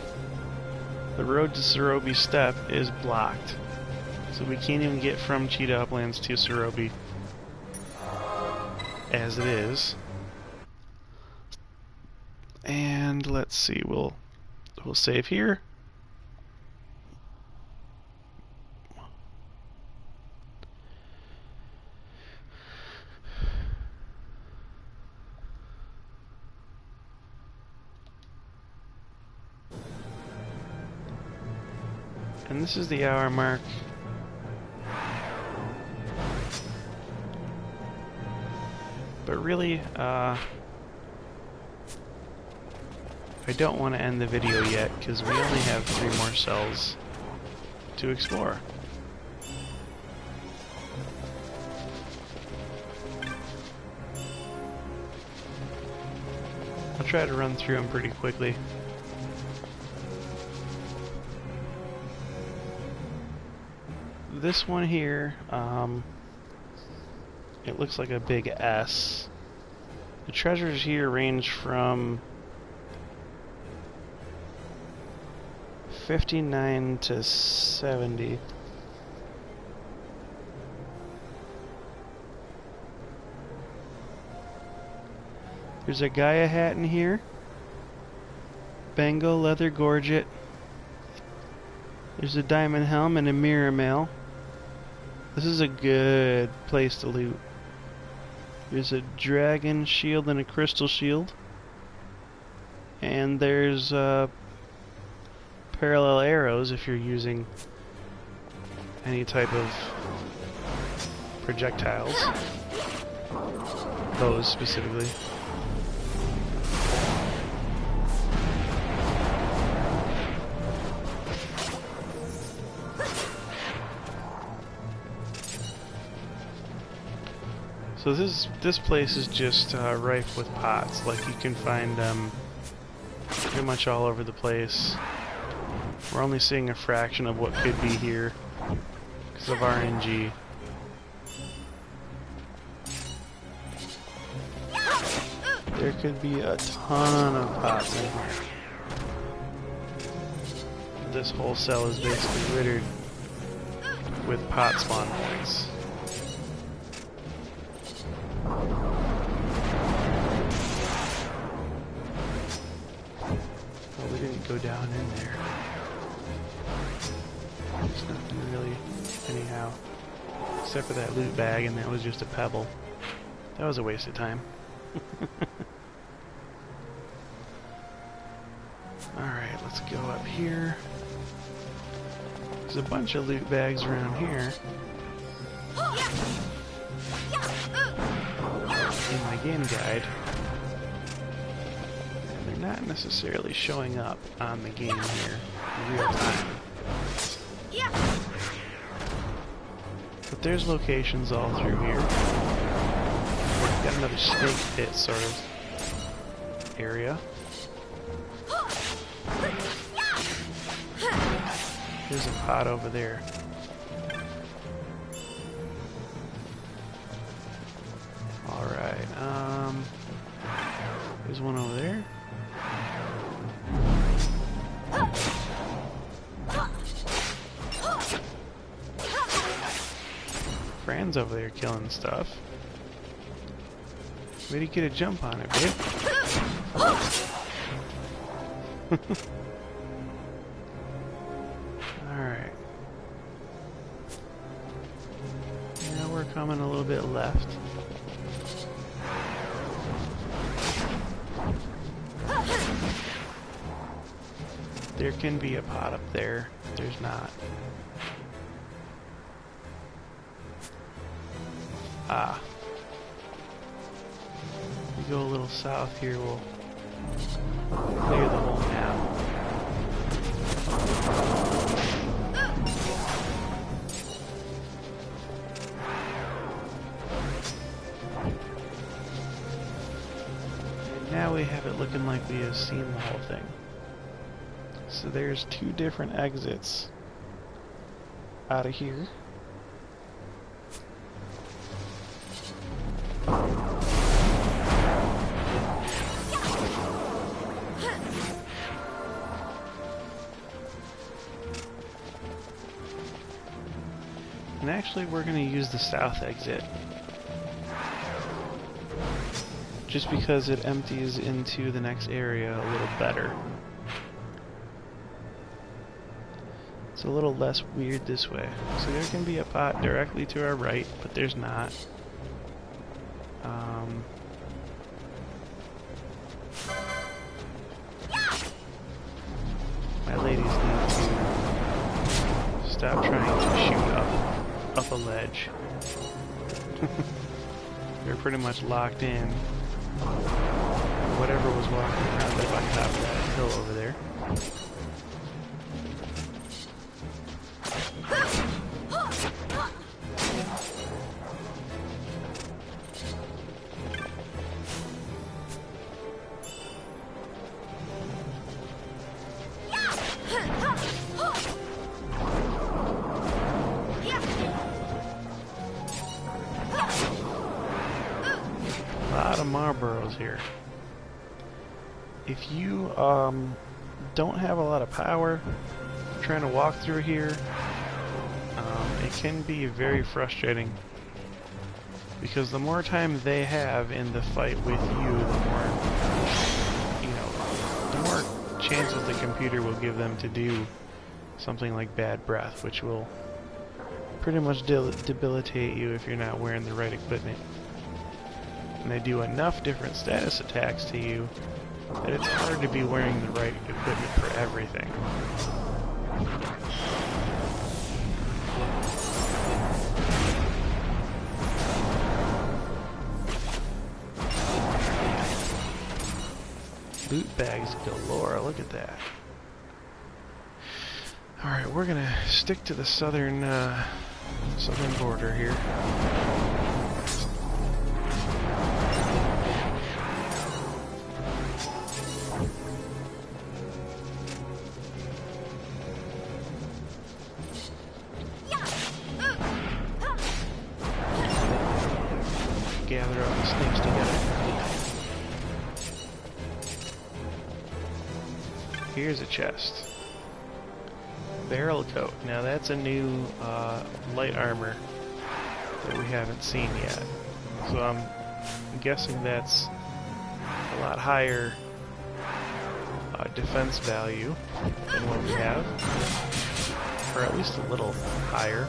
the road to Cerobi Steppe is blocked. So we can't even get from Cheetah Uplands to Cerobi as it is. And let's see, we'll save here. And this is the hour mark. But really, I don't want to end the video yet, because we only have 3 more cells to explore. I'll try to run through them pretty quickly. This one here, it looks like a big S. The treasures here range from 59 to 70. There's a Gaia hat in here. Bengal leather gorget. There's a diamond helm and a mirror mail. This is a good place to loot. There's a dragon shield and a crystal shield. And there's parallel arrows if you're using any type of projectiles. Those specifically. So this place is just rife with pots. Like, you can find them pretty much all over the place. We're only seeing a fraction of what could be here because of RNG. There could be a ton of pots in here. This whole cell is basically littered with pot spawn points. Well, we didn't go down in there. There's nothing really, anyhow. Except for that loot bag, and that was just a pebble. That was a waste of time. Alright, let's go up here. There's a bunch of loot bags around here. In my game guide. And they're not necessarily showing up on the game here in real time. But there's locations all through here. We've got another snake pit sort of area. There's a pot over there. Alright, there's one over there. Fran's over there killing stuff. Way to get a jump on it, babe. Alright. Now we're coming a little bit left. There can be a pot up there. There's not. Ah. If we go a little south here, we'll clear the whole map. And now we have it looking like we have seen the whole thing. So there's two different exits out of here. And actually we're going to use the south exit. Just because it empties into the next area a little better. It's a little less weird this way. So there can be a pot directly to our right, but there's not. My ladies need to stop trying to shoot up a ledge. They're pretty much locked in. Whatever was walking around up on top of that hill over there. A lot of Marlboros here. If you don't have a lot of power trying to walk through here, it can be very frustrating because the more time they have in the fight with you, the more chances the computer will give them to do something like bad breath, which will pretty much debilitate you if you're not wearing the right equipment. And they do enough different status attacks to you that it's hard to be wearing the right equipment for everything. Loot bags galore, look at that. Alright, we're gonna stick to the southern border here. Gather all the snakes together. Here's a chest. Barrel coat. Now that's a new light armor that we haven't seen yet. So I'm guessing that's a lot higher defense value than what we have. Or at least a little higher.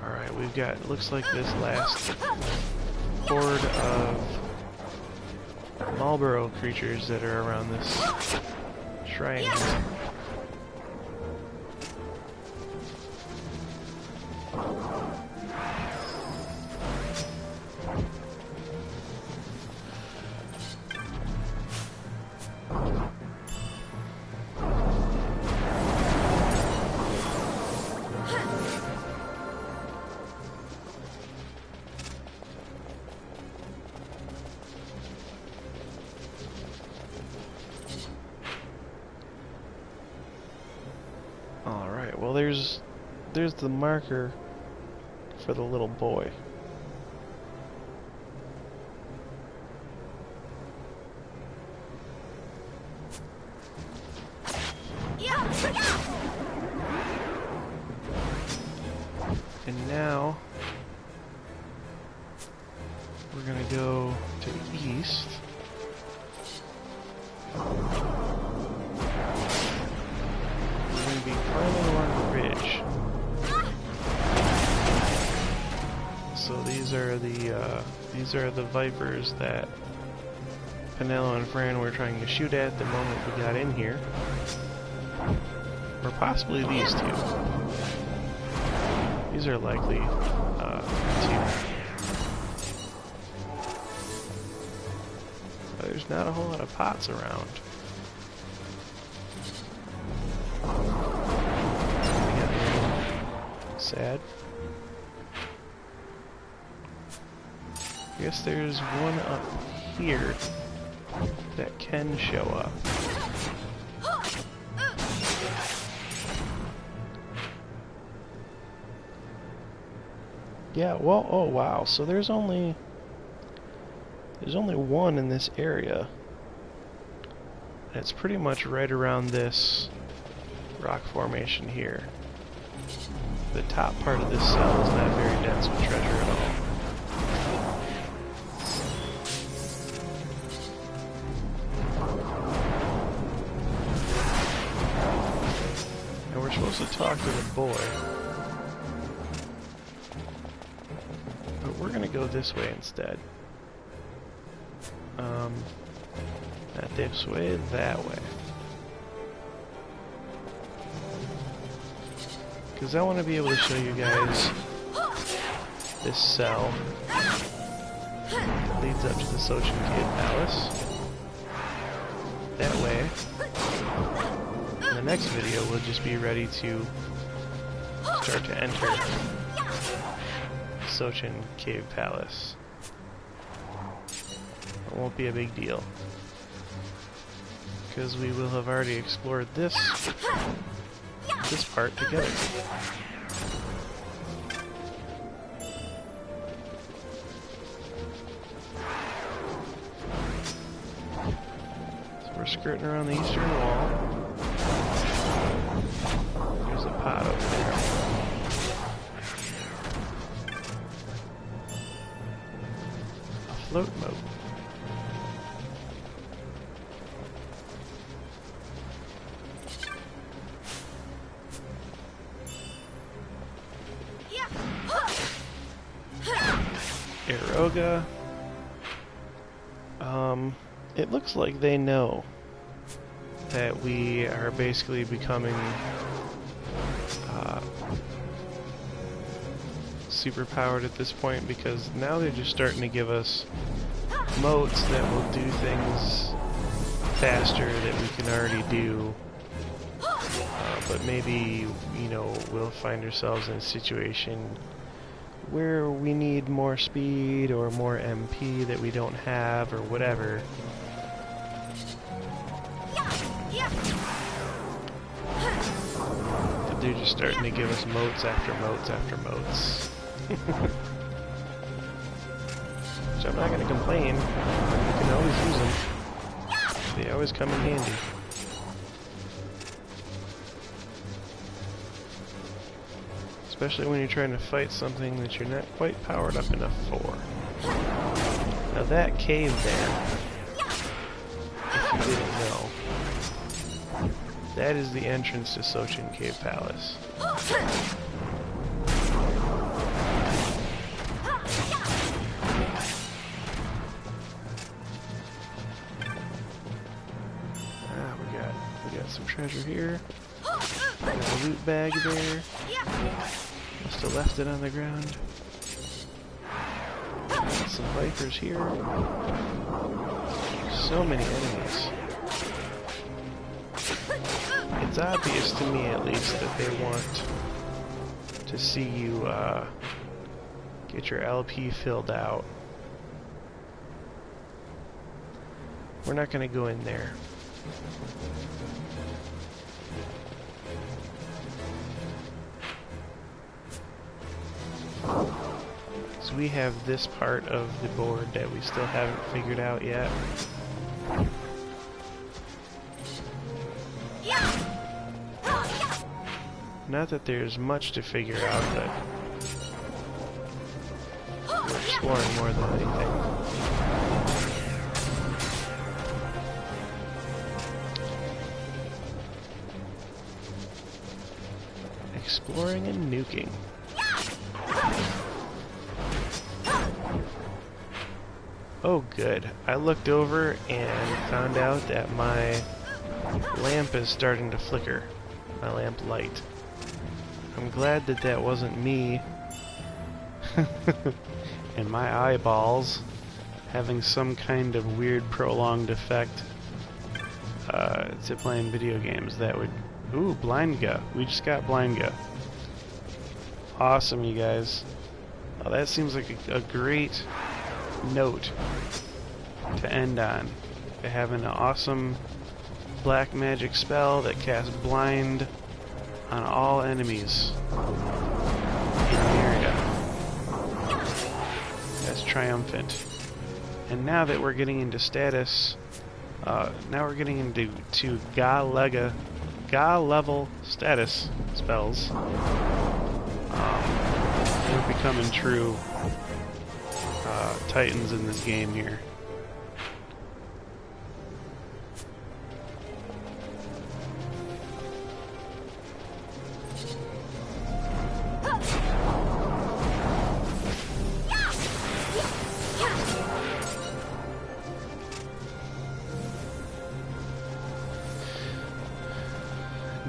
Alright, we've got, looks like this last horde of Marlboro creatures that are around this shrine here. Well, there's the marker for the little boy. And now we're gonna go to the east. Be climbing along the ridge. So these are the vipers that Penelo and Fran were trying to shoot at the moment we got in here. Or possibly these two. These are likely two. But there's not a whole lot of pots around. Sad. I guess there's one up here that can show up. Yeah, well, oh wow, so there's only one in this area. And it's pretty much right around this rock formation here. The top part of this cell is not very dense with treasure at all. And we're supposed to talk to the boy. But we're gonna go this way instead. Not this way, that way. Because I want to be able to show you guys this cell that leads up to the Sochin Cave Palace. That way, in the next video, we'll just be ready to start to enter Sochin Cave Palace. It won't be a big deal, because we will have already explored this part together. So we're skirting around the eastern wall. There's a pot over there. A float moat. Eroga. It looks like they know that we are basically becoming super powered at this point, because now they're just starting to give us motes that will do things faster that we can already do. But maybe, you know, we'll find ourselves in a situation where we need more speed or more MP that we don't have or whatever. But they're just starting to give us motes after motes after motes. So I'm not going to complain. We can always use them. They always come in handy. Especially when you're trying to fight something that you're not quite powered up enough for. Now that cave there, if you didn't know, that is the entrance to Sochin Cave Palace. We got some treasure here. Got a loot bag there. Must have left it on the ground. Got some vipers here. So many enemies. It's obvious to me, at least, that they want to see you get your LP filled out. We're not going to go in there. So we have this part of the board that we still haven't figured out yet. Not that there's much to figure out, but we're exploring more than anything. Exploring and nuking. Oh good. I looked over and found out that my lamp is starting to flicker. My lamp light. I'm glad that that wasn't me and my eyeballs having some kind of weird prolonged effect to playing video games. That would... Ooh, Blindga. We just got Blindga. Awesome, you guys. Oh, that seems like a great note to end on. To have an awesome black magic spell that casts blind on all enemies in the area. That's triumphant. And now that we're getting into status, now we're getting into Ga level status spells. We're becoming true titans in this game here.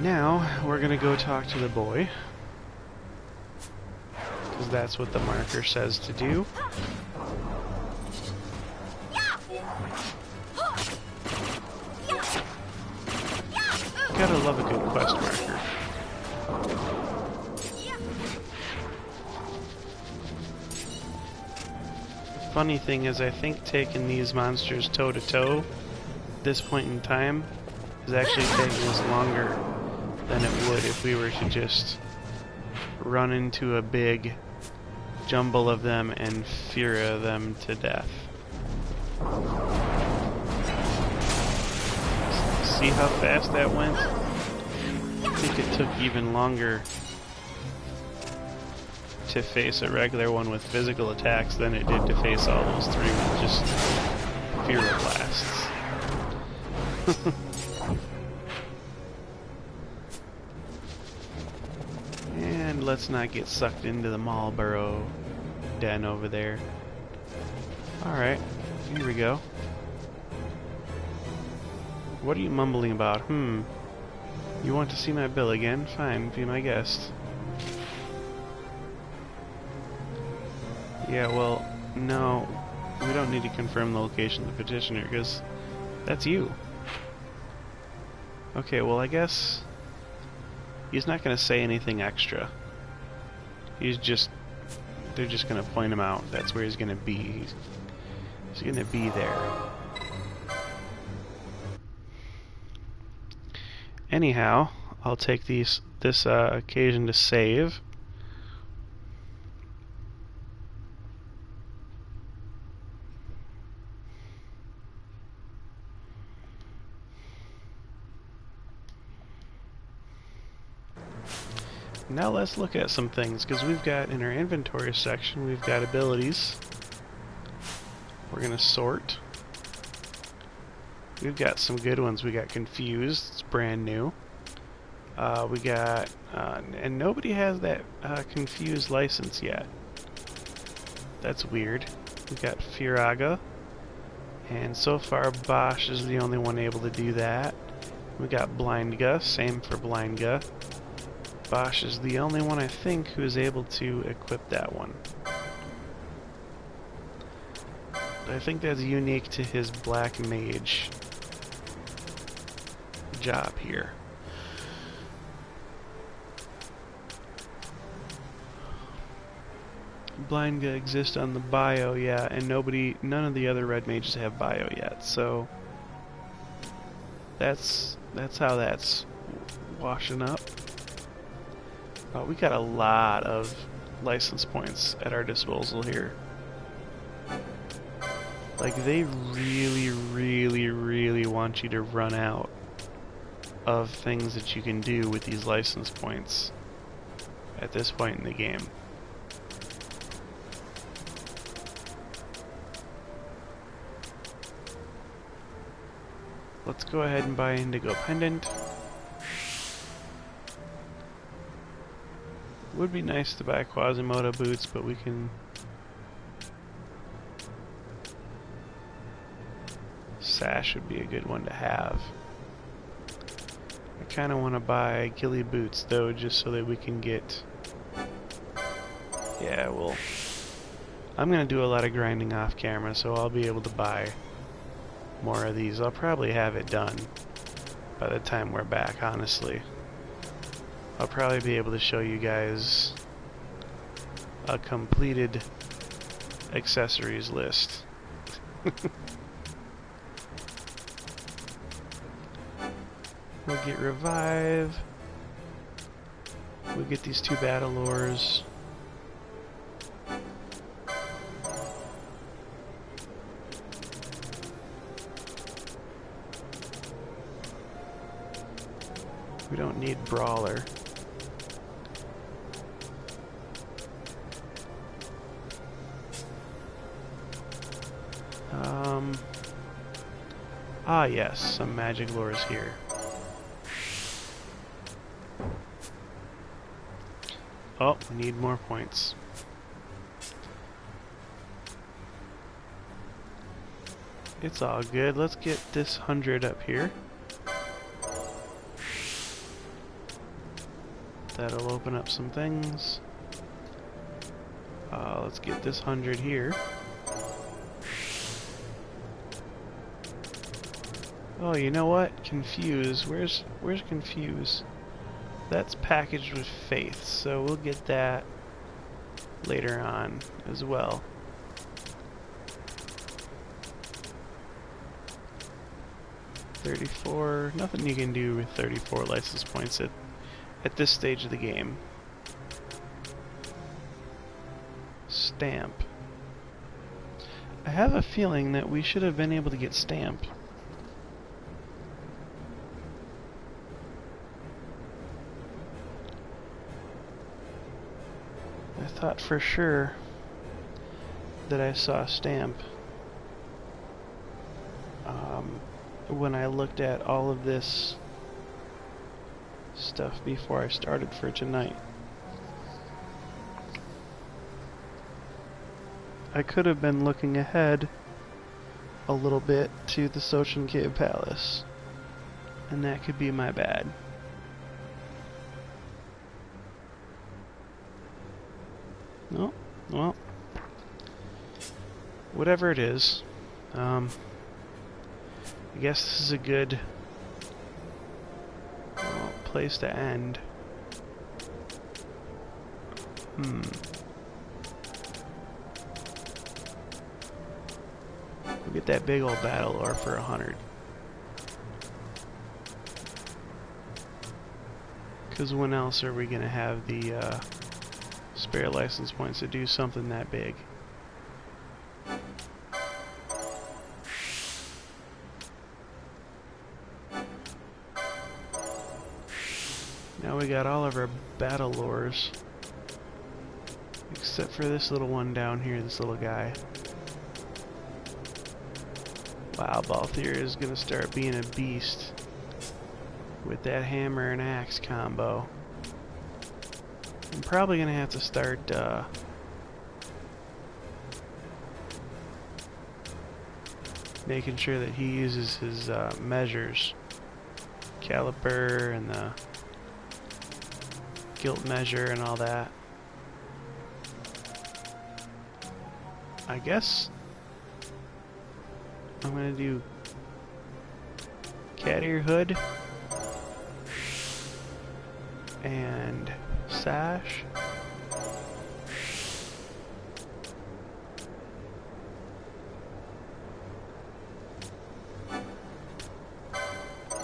Now, we're gonna go talk to the boy, because that's what the marker says to do. Gotta love a good quest marker. Funny thing is, I think taking these monsters toe-to-toe at this point in time is actually taking us longer than it would if we were to just run into a big jumble of them and Furia them to death. See how fast that went? I think it took even longer to face a regular one with physical attacks than it did to face all those three with just Furia blasts. And let's not get sucked into the Marlboro den over there. Alright, here we go. What are you mumbling about? You want to see my bill again? Fine, be my guest. Yeah, well, no, we don't need to confirm the location of the petitioner, because that's you. Okay, well, I guess he's not going to say anything extra. They're just going to point him out. That's where he's going to be. He's going to be there. Anyhow, I'll take this occasion to save. Now let's look at some things, because we've got in our inventory section, we've got abilities. We're going to sort. We've got some good ones. We got Confused, it's brand new. We got, and nobody has that Confused license yet. That's weird. We got Firaga, and so far Bosch is the only one able to do that. We got Blindga, same for Blindga. Bosch is the only one I think who is able to equip that one. I think that's unique to his Black Mage job here. Blindga exists on the bio, yeah, and none of the other red mages have bio yet, so that's how that's washing up. We got a lot of license points at our disposal here. Like, they really, really, really want you to run out of things that you can do with these license points at this point in the game. Let's go ahead and buy Indigo Pendant. Would be nice to buy Quasimodo boots, but we can... Sash would be a good one to have. I kind of want to buy Ghillie boots, though, just so that we can get... Yeah, well... I'm going to do a lot of grinding off camera, so I'll be able to buy more of these. I'll probably have it done by the time we're back, honestly. I'll probably be able to show you guys a completed accessories list. We'll get Revive. We'll get these 2 battle ores. We don't need Brawler. Ah yes, some magic lore is here. Oh, we need more points. It's all good. Let's get this 100 up here. That'll open up some things. Let's get this 100 here. Oh, you know what? Confuse. Where's Confuse? That's packaged with Faith, so we'll get that later on as well. $34. Nothing you can do with 34 license points at this stage of the game. Stamp. I have a feeling that we should have been able to get Stamp. I thought for sure that I saw Stamp when I looked at all of this stuff before I started for tonight. I could have been looking ahead a little bit to the Sochin Cave Palace, and that could be my bad. No, well, whatever it is, I guess this is a good place to end. We'll get that big old battle ore for 100. Because when else are we going to have the spare license points to do something that big? Now we got all of our battle ores. Except for this little one down here, this little guy. Wow, Balthier is gonna start being a beast with that hammer and axe combo. I'm probably gonna have to start making sure that he uses his measures, caliper and the guilt measure and all that. I guess I'm gonna do cat ear hood and sash.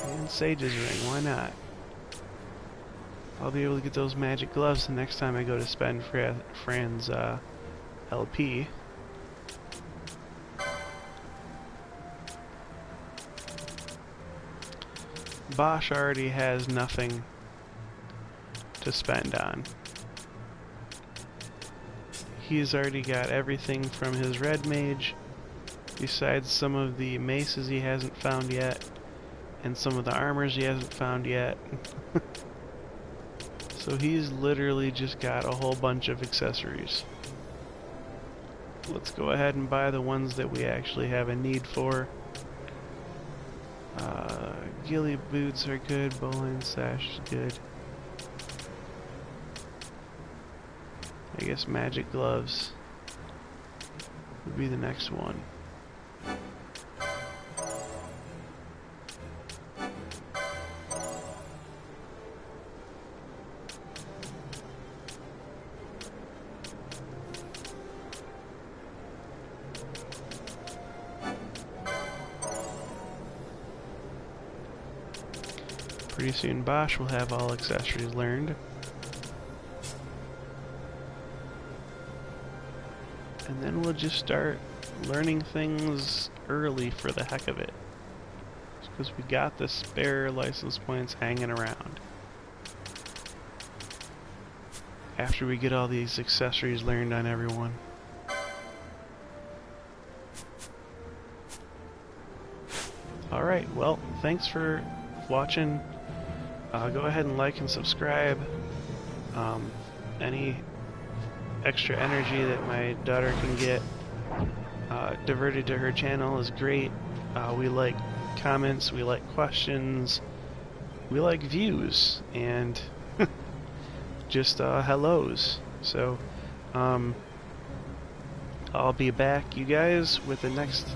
And Sage's ring, why not? I'll be able to get those magic gloves the next time I go to spend Fran's LP. Bosch already has nothing to spend on. He's already got everything from his red mage, besides some of the maces he hasn't found yet, and some of the armors he hasn't found yet. So he's literally just got a whole bunch of accessories. Let's go ahead and buy the ones that we actually have a need for. Ghillie boots are good, bowline sash is good. I guess magic gloves would be the next one. Pretty soon Bosch will have all accessories learned. And then we'll just start learning things early for the heck of it. Because we got the spare license points hanging around. After we get all these accessories learned on everyone. Alright, well, thanks for watching. Go ahead and like and subscribe. Any extra energy that my daughter can get diverted to her channel is great. We like comments, we like questions, we like views, and just hellos. So I'll be back, you guys, with the next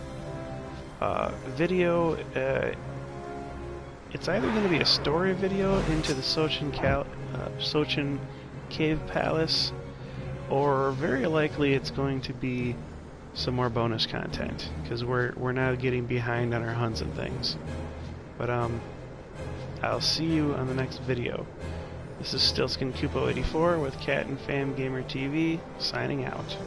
video. It's either going to be a story video into the Sochin Cave Palace, or very likely it's going to be some more bonus content, because we're now getting behind on our hunts and things. But I'll see you on the next video. This is StiltzkinKupo84 with Cat and Fam Gamer TV, signing out.